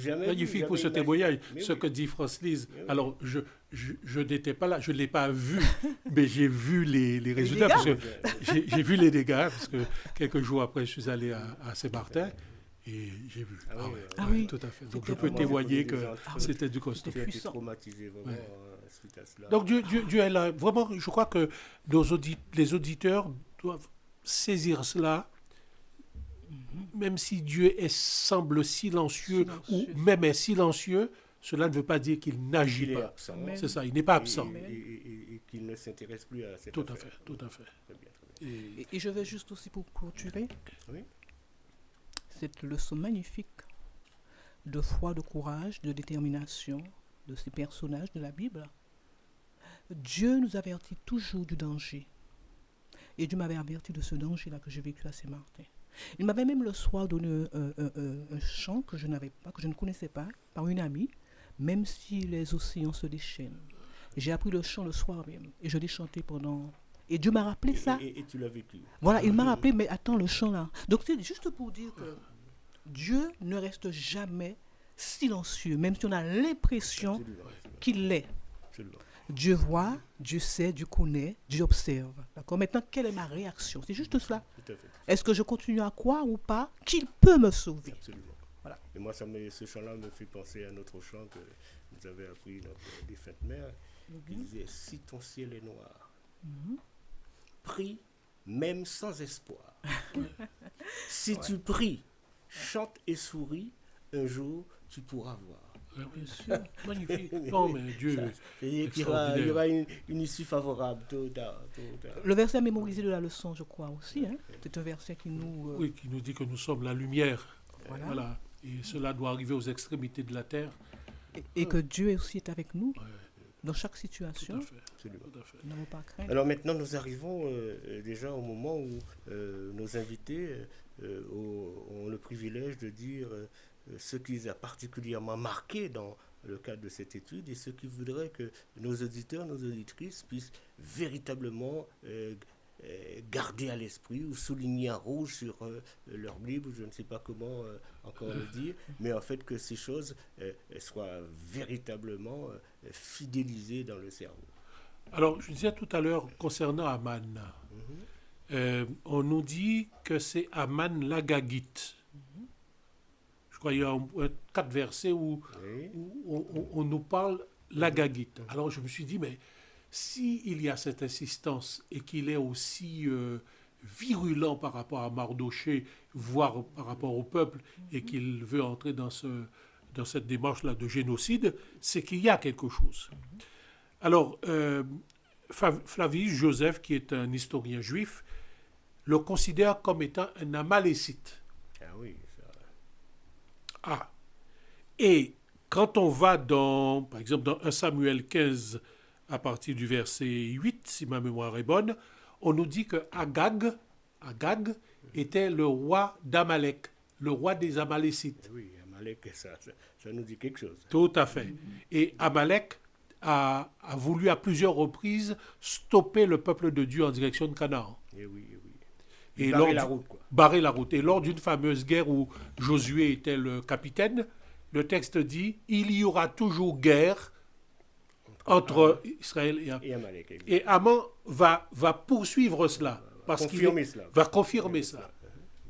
Speaker 4: Magnifique pour ce témoignage, ce que dit France-Lise. Alors, je n'étais pas là, je ne l'ai pas vu, mais j'ai vu les résultats. Parce que j'ai vu les dégâts, parce que quelques jours après, je suis allé à Saint-Martin et j'ai vu.
Speaker 3: Ah oui,
Speaker 4: tout à fait. Donc, je peux témoigner que c'était du costaud.
Speaker 2: J'ai été traumatisé vraiment suite à cela.
Speaker 4: Donc, Dieu est là. Vraiment, je crois que les auditeurs doivent saisir cela. Même si Dieu semble silencieux, ou même est silencieux, cela ne veut pas dire qu'il n'agit pas.
Speaker 2: Absent,
Speaker 4: c'est ça, il n'est pas absent.
Speaker 2: Et qu'il ne s'intéresse plus à cette affaire.
Speaker 4: Tout à fait.
Speaker 2: Très bien.
Speaker 3: Et je vais juste aussi pour clôturer cette leçon magnifique de foi, de courage, de détermination de ces personnages de la Bible. Dieu nous avertit toujours du danger. Et Dieu m'avait averti de ce danger-là que j'ai vécu à Saint-Martin. Il m'avait même le soir donné un chant que je n'avais pas, que je ne connaissais pas, par une amie, même si les océans se déchaînent. J'ai appris le chant le soir même, et je l'ai chanté pendant... Et Dieu m'a rappelé ça.
Speaker 2: Et tu l'as vécu.
Speaker 3: Voilà, il m'a rappelé, mais attends, le chant là. Donc c'est juste pour dire que Dieu ne reste jamais silencieux, même si on a l'impression
Speaker 2: Absolument.
Speaker 3: qu'il l'est.
Speaker 2: Absolument.
Speaker 3: Dieu voit, Dieu sait, Dieu connaît, Dieu observe. D'accord? Maintenant, quelle est ma réaction? C'est juste cela.
Speaker 2: Tout à fait.
Speaker 3: Est-ce que je continue à croire ou pas qu'il peut me sauver?
Speaker 2: Absolument.
Speaker 3: Voilà.
Speaker 2: Et moi, ce chant-là me fait penser à un autre chant que nous avait appris notre défunte mère, qui disait « Si ton ciel est noir, prie même sans espoir. Si tu pries, chante et souris, un jour tu pourras voir. »
Speaker 4: Oui, bien sûr. Magnifique. Non, mais Dieu.
Speaker 2: Il y aura une issue favorable, tôt ou tard.
Speaker 3: Le verset mémorisé de la leçon, je crois aussi. Hein? C'est un verset qui nous...
Speaker 4: Oui, qui nous dit que nous sommes la lumière.
Speaker 3: Voilà.
Speaker 4: Voilà. Et cela doit arriver aux extrémités de la terre.
Speaker 3: Et que Dieu aussi est avec nous
Speaker 4: Ouais,
Speaker 3: dans chaque
Speaker 4: tout
Speaker 3: situation.
Speaker 4: à fait.
Speaker 2: Absolument.
Speaker 4: Tout à fait.
Speaker 3: Nous n'avons pas à craindre.
Speaker 2: Alors maintenant, nous arrivons déjà au moment où nos invités ont le privilège de dire ce qui les a particulièrement marqués dans le cadre de cette étude et ce qui voudrait que nos auditeurs, nos auditrices puissent véritablement garder à l'esprit ou souligner en rouge sur leur Bible, je ne sais pas comment encore le dire, mais en fait que ces choses soient véritablement fidélisées dans le cerveau.
Speaker 4: Alors, je disais tout à l'heure concernant Aman, on nous dit que c'est Aman l'Agagite. Je crois qu'il y a 4 versets où,
Speaker 2: Oui.
Speaker 4: où on nous parle l'Agagite. Alors, je me suis dit, mais s'il y a cette insistance et qu'il est aussi virulent par rapport à Mardoché, voire par rapport au peuple, et qu'il veut entrer dans cette démarche-là de génocide, c'est qu'il y a quelque chose. Alors, Flavius Joseph, qui est un historien juif, le considère comme étant un amalécite.
Speaker 2: Ah oui, ça.
Speaker 4: Ah. Et quand on va par exemple, dans 1 Samuel 15, à partir du verset 8, si ma mémoire est bonne, on nous dit que Agag était le roi d'Amalek, le roi des Amalécites.
Speaker 2: Oui, Amalek, ça nous dit quelque chose.
Speaker 4: Tout à fait. Et Amalek a voulu à plusieurs reprises stopper le peuple de Dieu en direction de Canaan.
Speaker 2: Et oui, et oui.
Speaker 4: Et
Speaker 2: Barrer la route, quoi.
Speaker 4: Barrer la route. Et lors d'une fameuse guerre où Josué était le capitaine, le texte dit « Il y aura toujours guerre entre Israël
Speaker 2: Et Amalek. Oui.
Speaker 4: Et Aman va poursuivre cela. Parce qu'il
Speaker 2: Confirmer cela.
Speaker 4: va confirmer cela.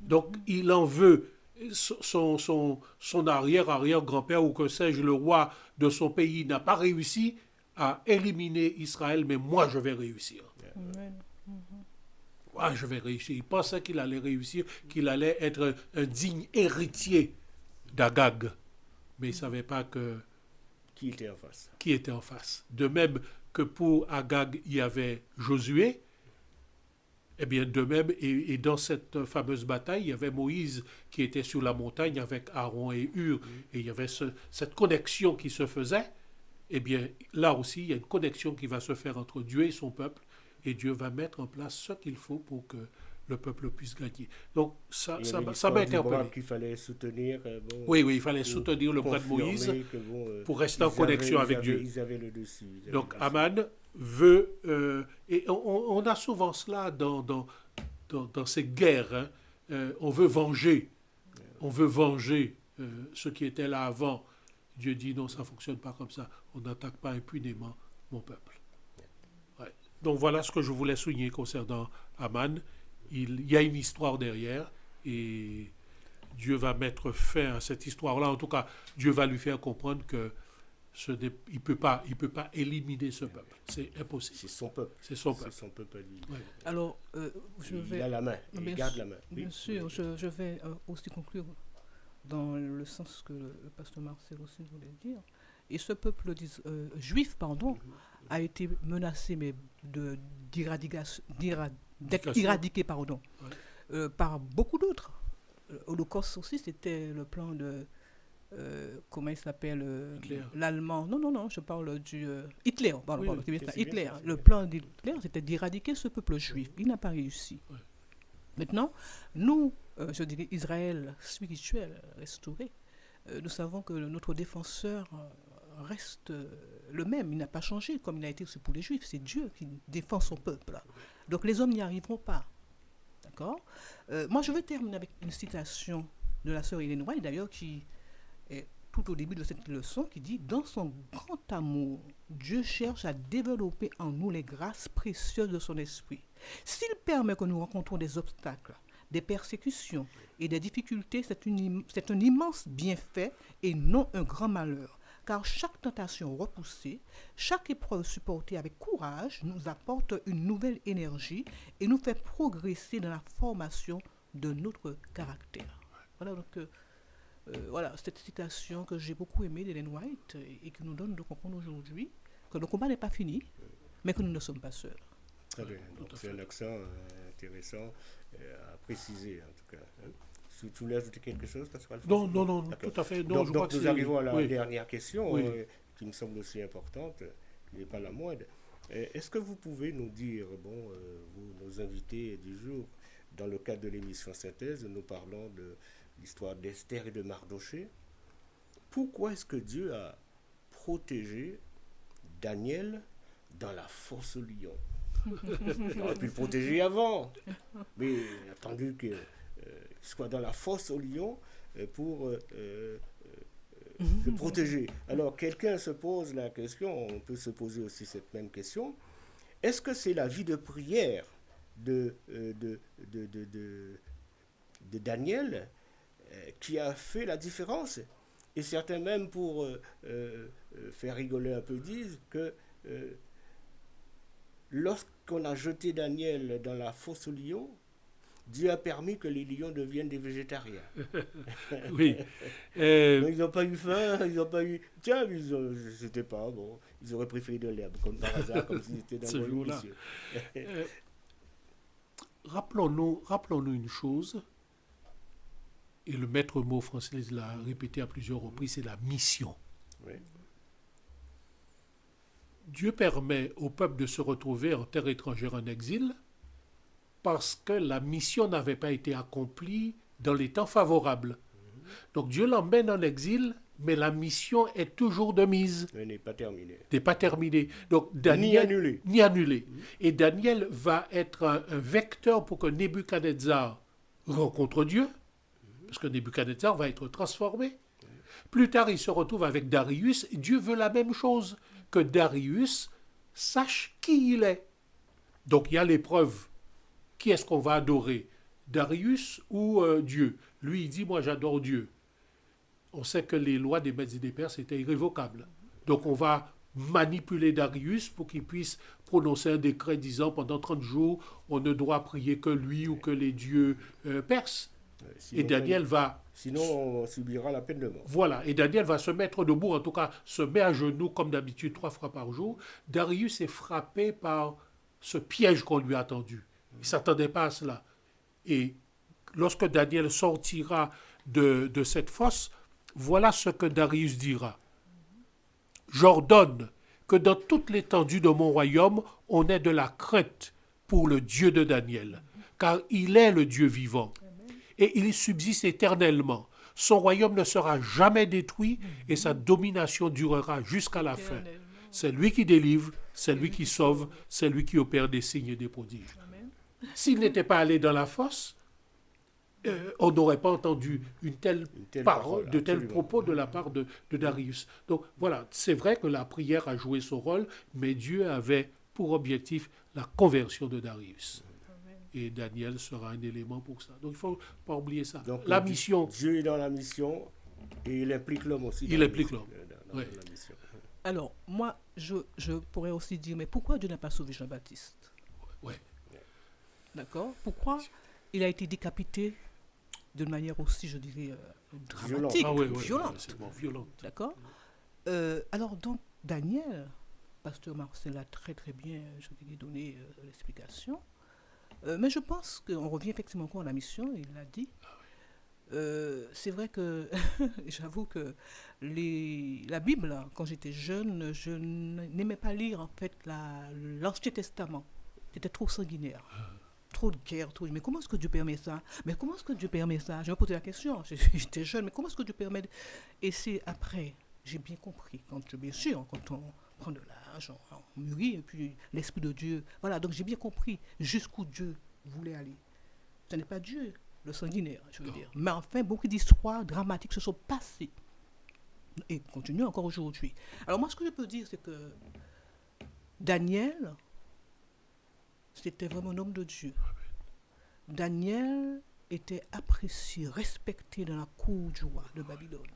Speaker 4: Donc, il en veut son arrière-arrière-grand-père, ou que sais-je, le roi de son pays n'a pas réussi à éliminer Israël, mais moi, je vais réussir.
Speaker 3: Amen.
Speaker 4: Moi, je vais réussir. Il pensait qu'il allait réussir, qu'il allait être un digne héritier d'Agag. Mais il ne savait pas
Speaker 2: Qui était en face?
Speaker 4: qui était en face. De même que pour Agag, il y avait Josué, eh bien, de même, et dans cette fameuse bataille, il y avait Moïse qui était sur la montagne avec Aaron et Hur, et il y avait cette connexion qui se faisait. Eh bien, là aussi, il y a une connexion qui va se faire entre Dieu et son peuple, et Dieu va mettre en place ce qu'il faut pour que le peuple puisse gagner. Donc, ça m'a interpellé.
Speaker 2: Qu'il fallait soutenir. Bon,
Speaker 4: Oui, il fallait soutenir le bras de Moïse pour rester en connexion avec Dieu.
Speaker 2: Ils avaient le dessus.
Speaker 4: Donc, Aman veut... et on a souvent cela dans ces guerres. Hein. On veut venger. On veut venger ce qui était là avant. Dieu dit non, ça ne fonctionne pas comme ça. On n'attaque pas impunément mon peuple. Ouais. Donc, voilà ce que je voulais souligner concernant Aman. Il y a une histoire derrière et Dieu va mettre fin à cette histoire-là. En tout cas, Dieu va lui faire comprendre que il peut pas éliminer ce peuple. C'est impossible.
Speaker 2: C'est son peuple.
Speaker 4: C'est son peuple.
Speaker 2: C'est son peuple à lui.
Speaker 4: Ouais.
Speaker 3: Alors,
Speaker 2: Il a la main. Il garde la main.
Speaker 3: Bien
Speaker 2: Oui.
Speaker 3: sûr, je vais aussi conclure dans le sens que le pasteur Marcel aussi voulait dire. Et ce peuple juif, a été menacé d'être éradiqué, par beaucoup d'autres. L'Holocauste aussi, c'était le plan de comment il s'appelle l'Allemand. Non, je parle du Hitler. Hitler. Le plan d'Hitler, c'était d'éradiquer ce peuple juif. Il n'a pas réussi.
Speaker 4: Ouais.
Speaker 3: Maintenant, nous, je dirais Israël spirituel, restauré, nous savons que notre défenseur reste le même, il n'a pas changé comme il a été aussi pour les Juifs. C'est Dieu qui défend son peuple. Donc les hommes n'y arriveront pas. D'accord ? Moi, je veux terminer avec une citation de la sœur Ellen White, d'ailleurs, qui est tout au début de cette leçon, qui dit « Dans son grand amour, Dieu cherche à développer en nous les grâces précieuses de son esprit. S'il permet que nous rencontrons des obstacles, des persécutions et des difficultés, c'est un immense bienfait et non un grand malheur. Car chaque tentation repoussée, chaque épreuve supportée avec courage nous apporte une nouvelle énergie et nous fait progresser dans la formation de notre caractère. » Voilà donc voilà cette citation que j'ai beaucoup aimée d'Ellen White et qui nous donne de comprendre aujourd'hui que le combat n'est pas fini, mais que nous ne sommes pas seuls.
Speaker 2: Très bien. Donc, c'est un accent intéressant à préciser, en tout cas. Si tu voulais ajouter quelque chose, Pascal?
Speaker 4: Non, tout à fait. Non,
Speaker 2: donc nous arrivons à la dernière question, qui me semble aussi importante, qui n'est pas la moindre. Est-ce que vous pouvez nous dire, vous, nos invités du jour, dans le cadre de l'émission Synthèse, nous parlons de l'histoire d'Esther et de Mardochée, pourquoi est-ce que Dieu a protégé Daniel dans la fosse au lion? Il aurait pu le protéger avant, mais il a attendu qu'il soit dans la fosse au lion pour le protéger. Alors, quelqu'un se pose la question, on peut se poser aussi cette même question, est-ce que c'est la vie de prière de Daniel qui a fait la différence? Et certains même, pour faire rigoler un peu, disent que lorsqu'on a jeté Daniel dans la fosse aux lions, Dieu a permis que les lions deviennent des végétariens.
Speaker 4: Oui.
Speaker 2: Ils n'ont pas eu faim, ils n'ont pas eu... Tiens, c'était pas bon. Ils auraient préféré de l'herbe, comme par hasard, comme s'ils étaient dans
Speaker 4: ce
Speaker 2: le
Speaker 4: jour-là.
Speaker 2: monsieur.
Speaker 4: Rappelons-nous une chose, et le maître mot français l'a répété à plusieurs reprises, c'est la mission.
Speaker 2: Oui.
Speaker 4: Dieu permet au peuple de se retrouver en terre étrangère en exil parce que la mission n'avait pas été accomplie dans les temps favorables. Donc Dieu l'emmène en exil, mais la mission est toujours de mise.
Speaker 2: Elle n'est pas terminée.
Speaker 4: N'est pas terminée. Donc Daniel, ni annulée. Et Daniel va être un vecteur pour que Nebuchadnezzar rencontre Dieu, parce que Nebuchadnezzar va être transformé. Plus tard, il se retrouve avec Darius. Dieu veut la même chose, que Darius sache qui il est. Donc il y a l'épreuve. Qui est-ce qu'on va adorer? Darius ou Dieu? Lui, il dit, moi j'adore Dieu. On sait que les lois des Mèdes et des Perses étaient irrévocables. Donc on va manipuler Darius pour qu'il puisse prononcer un décret disant pendant 30 jours, on ne doit prier que lui ou que les dieux perses. Et Daniel va...
Speaker 2: Sinon, on subira la peine de mort.
Speaker 4: Voilà, et Daniel va se mettre debout, en tout cas se met à genoux comme d'habitude 3 fois par jour. Darius est frappé par ce piège qu'on lui a tendu. Il ne s'attendait pas à cela. Et lorsque Daniel sortira de cette fosse, voilà ce que Darius dira. J'ordonne que dans toute l'étendue de mon royaume, on ait de la crainte pour le Dieu de Daniel, car il est le Dieu vivant. Et il subsiste éternellement. Son royaume ne sera jamais détruit et sa domination durera jusqu'à la fin. C'est lui qui délivre, c'est lui qui sauve, c'est lui qui opère des signes et des prodiges. S'il n'était pas allé dans la fosse, on n'aurait pas entendu une telle parole, de tels propos de la part de Darius. Donc voilà, c'est vrai que la prière a joué son rôle, mais Dieu avait pour objectif la conversion de Darius. Et Daniel sera un élément pour ça. Donc il ne faut pas oublier ça.
Speaker 2: Donc,
Speaker 4: la mission...
Speaker 2: Dieu est dans la mission et il implique l'homme aussi.
Speaker 4: Il implique l'homme.
Speaker 2: Dans la mission.
Speaker 3: Alors, moi, je pourrais aussi dire, mais pourquoi Dieu n'a pas sauvé Jean-Baptiste?
Speaker 4: Oui.
Speaker 3: D'accord? Pourquoi il a été décapité d'une manière aussi, je dirais, dramatique, violente? D'accord? Alors, donc, Daniel, Pasteur Marcel a très très bien, je dirais, donné l'explication. Mais je pense qu'on revient effectivement encore à la mission, il l'a dit. C'est vrai que j'avoue que la Bible, quand j'étais jeune, je n'aimais pas lire en fait l'Ancien Testament. C'était trop sanguinaire. Trop de guerre, mais comment est-ce que Dieu permet ça? Mais comment est-ce que Dieu permet ça? Je me posais la question, j'étais jeune, mais comment est-ce que Dieu permet? Et c'est après j'ai bien compris. Bien sûr, quand on prend de l'âge, on mûrit, et puis l'Esprit de Dieu. Voilà, donc j'ai bien compris jusqu'où Dieu voulait aller. Ce n'est pas Dieu, le sanguinaire, je veux dire. Mais enfin, beaucoup d'histoires dramatiques se sont passées. Et continuent encore aujourd'hui. Alors moi, ce que je peux dire, c'est que Daniel, c'était vraiment un homme de Dieu. Daniel était apprécié, respecté dans la cour du roi de Babylone.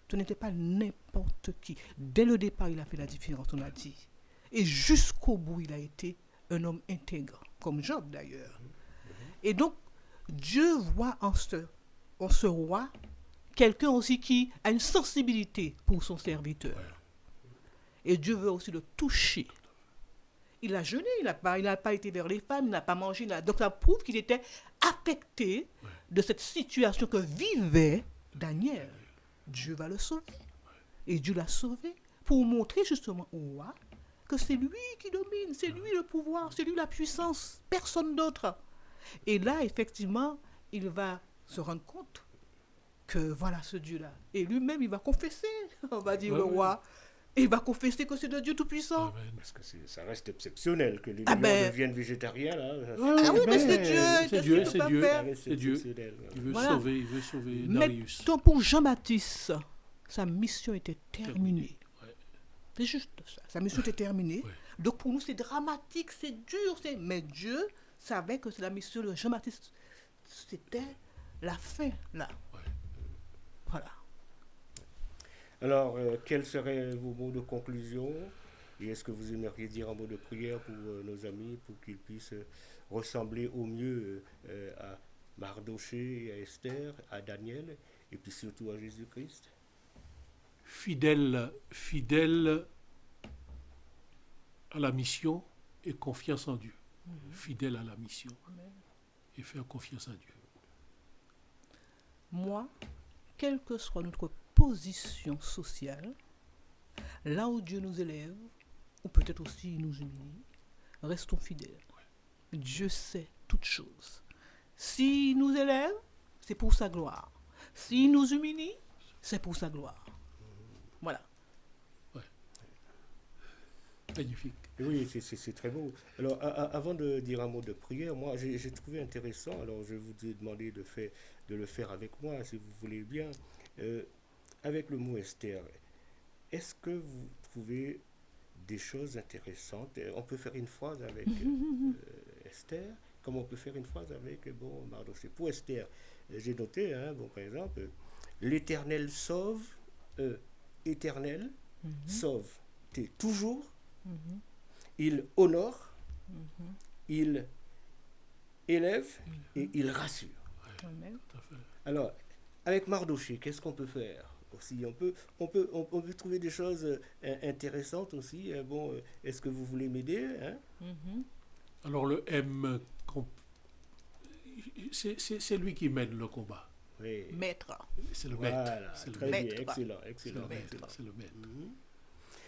Speaker 3: Ce n'était pas n'importe qui. Dès le départ, il a fait la différence, on a dit. Et jusqu'au bout, il a été un homme intègre, comme Job d'ailleurs. Et donc, Dieu voit en ce roi quelqu'un aussi qui a une sensibilité pour son serviteur. Et Dieu veut aussi le toucher. Il a jeûné, il n'a pas été vers les femmes, il n'a pas mangé. Donc ça prouve qu'il était affecté de cette situation que vivait Daniel. Dieu va le sauver. Et Dieu l'a sauvé pour montrer justement au roi que c'est lui qui domine, c'est lui le pouvoir, c'est lui la puissance, personne d'autre. Et là, effectivement, il va se rendre compte que voilà ce Dieu-là. Et lui-même, il va confesser, on va dire le roi. Et il va confesser que c'est le Dieu Tout-Puissant.
Speaker 2: Parce que ça reste exceptionnel que les lions deviennent végétariens. Là.
Speaker 3: Mais c'est Dieu.
Speaker 4: C'est Dieu. C'est Dieu. Il veut sauver Darius.
Speaker 3: Mais pour Jean-Baptiste, sa mission était terminée. C'est juste ça. Sa mission était terminée. Donc pour nous, c'est dramatique, c'est dur. Mais Dieu savait que la mission de Jean-Baptiste, c'était la fin, là. Voilà.
Speaker 2: Alors, quels seraient vos mots de conclusion? Et est-ce que vous aimeriez dire un mot de prière pour nos amis, pour qu'ils puissent ressembler au mieux à Mardoché, à Esther, à Daniel, et puis surtout à Jésus-Christ?
Speaker 4: Fidèle à la mission et confiance en Dieu. Fidèle à la mission et faire confiance à Dieu.
Speaker 3: Moi, quelle que soit notre position sociale, là où Dieu nous élève, ou peut-être aussi il nous humilie, restons fidèles. Dieu sait toutes choses. S'il nous élève, c'est pour sa gloire. S'il nous humilie, c'est pour sa gloire. Voilà.
Speaker 4: Magnifique.
Speaker 2: Oui, c'est très beau. Alors, avant de dire un mot de prière, moi, j'ai trouvé intéressant, alors je vous ai demandé de le faire avec moi, si vous voulez bien. Avec le mot Esther, est-ce que vous trouvez des choses intéressantes? On peut faire une phrase avec Esther, comme on peut faire une phrase avec Mardoché. Pour Esther, j'ai noté, par exemple, l'Éternel sauve, Éternel sauve, t'es toujours, il honore, il élève et il rassure.
Speaker 3: Amen.
Speaker 2: Alors, avec Mardoché, qu'est-ce qu'on peut faire aussi? On peut trouver des choses intéressantes aussi. Est-ce que vous voulez m'aider?
Speaker 4: Alors le M, c'est lui qui mène le combat.
Speaker 2: Oui.
Speaker 3: Maître.
Speaker 4: C'est le maître.
Speaker 2: Voilà,
Speaker 4: C'est le
Speaker 2: très
Speaker 4: maître.
Speaker 2: bien, excellent.
Speaker 4: C'est le maître.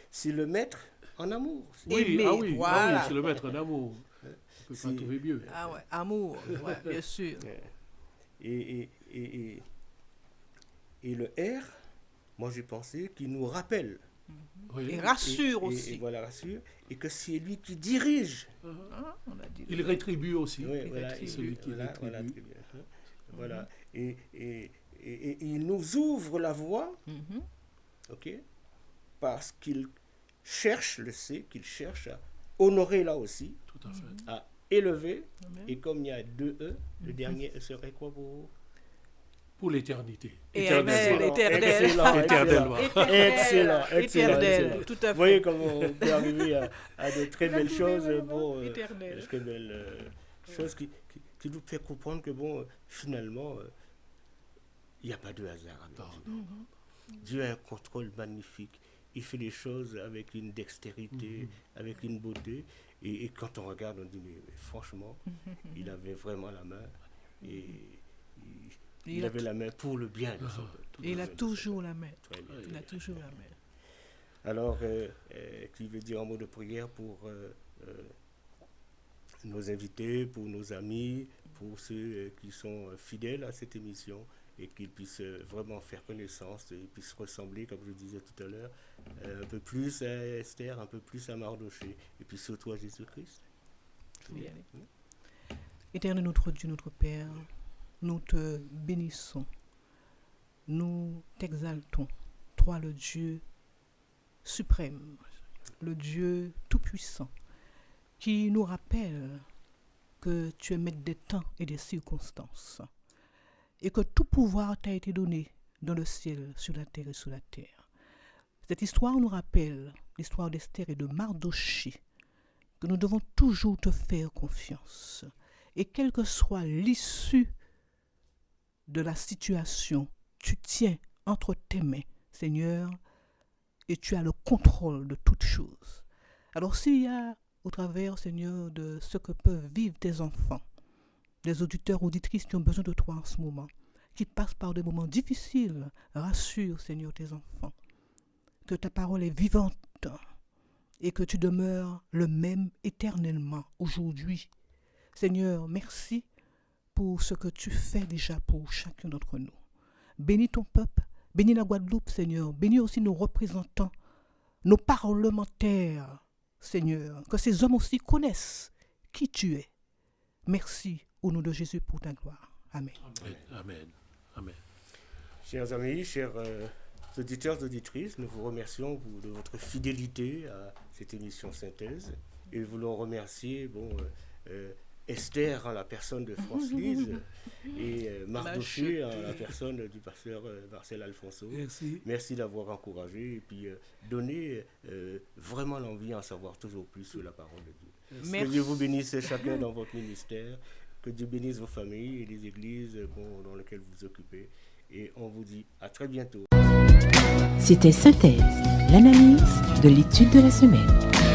Speaker 2: C'est le maître en amour.
Speaker 3: Aimer, voilà.
Speaker 4: C'est le maître en amour. On ne peut pas trouver mieux.
Speaker 3: Ah ouais, amour, bien sûr.
Speaker 2: Et le R, moi j'ai pensé qu'il nous rappelle.
Speaker 3: Et rassure aussi.
Speaker 2: Et voilà, rassure. Et que c'est lui qui dirige.
Speaker 3: On a dit
Speaker 4: Il rétribue aussi.
Speaker 2: Oui, voilà,
Speaker 4: c'est celui qui rétribue.
Speaker 2: Voilà, très bien. Voilà. Et il nous ouvre la voie, ok, parce qu'il cherche, qu'il cherche à honorer là aussi,
Speaker 4: Tout à fait.
Speaker 2: à élever.
Speaker 3: Amen.
Speaker 2: Et comme il y a deux E, le dernier E serait quoi pour vous?
Speaker 4: Pour l'éternité.
Speaker 3: Et Amen, éternel.
Speaker 2: Excellent.
Speaker 3: Tout à fait.
Speaker 2: Vous voyez comment on peut arriver à de très belles choses.
Speaker 3: Éternel.
Speaker 2: Très belles choses qui nous fait comprendre que finalement, il n'y a pas de hasard avec Dieu. Dieu a un contrôle magnifique. Il fait les choses avec une dextérité, avec une beauté. Et quand on regarde, on dit, mais franchement, il avait vraiment la main. Et il avait la main pour le bien de son peuple.
Speaker 3: Et il a toujours la main.
Speaker 2: Très bien.
Speaker 3: Il a toujours la main.
Speaker 2: Alors, qui veut dire un mot de prière pour nos invités, pour nos amis, pour ceux qui sont fidèles à cette émission et qu'ils puissent vraiment faire connaissance, et puissent ressembler, comme je disais tout à l'heure, un peu plus à Esther, un peu plus à Mardochée, et puis surtout à Jésus-Christ.
Speaker 3: Éternel notre Dieu, notre Père, nous te bénissons, nous t'exaltons, toi le Dieu suprême, le Dieu tout-puissant, qui nous rappelle que tu es maître des temps et des circonstances, et que tout pouvoir t'a été donné dans le ciel, sur la terre et sous la terre. Cette histoire nous rappelle l'histoire d'Esther et de Mardochée, que nous devons toujours te faire confiance. Et quelle que soit l'issue de la situation, tu tiens entre tes mains, Seigneur, et tu as le contrôle de toutes choses. Alors s'il y a, au travers, Seigneur, de ce que peuvent vivre tes enfants, des auditeurs, auditrices qui ont besoin de toi en ce moment, qui passent par des moments difficiles, rassure, Seigneur, tes enfants, que ta parole est vivante et que tu demeures le même éternellement aujourd'hui. Seigneur, merci pour ce que tu fais déjà pour chacun d'entre nous. Bénis ton peuple, bénis la Guadeloupe, Seigneur, bénis aussi nos représentants, nos parlementaires, Seigneur, que ces hommes aussi connaissent qui tu es. Merci au nom de Jésus pour ta gloire. Amen.
Speaker 4: Amen. Amen.
Speaker 2: Chers amis, chers auditeurs, auditrices, nous vous remercions de votre fidélité à cette émission Synthèse et nous voulons remercier Esther en la personne de France Lise et Mardochée en la personne du pasteur Marcel Alfonso. Merci d'avoir encouragé et puis donné vraiment l'envie d'en savoir toujours plus sur la parole de Dieu. Que Dieu vous bénisse chacun dans votre ministère, que Dieu bénisse vos familles et les églises dans lesquelles vous vous occupez. Et on vous dit à très bientôt.
Speaker 1: C'était Synthèse, l'analyse de l'étude de la semaine.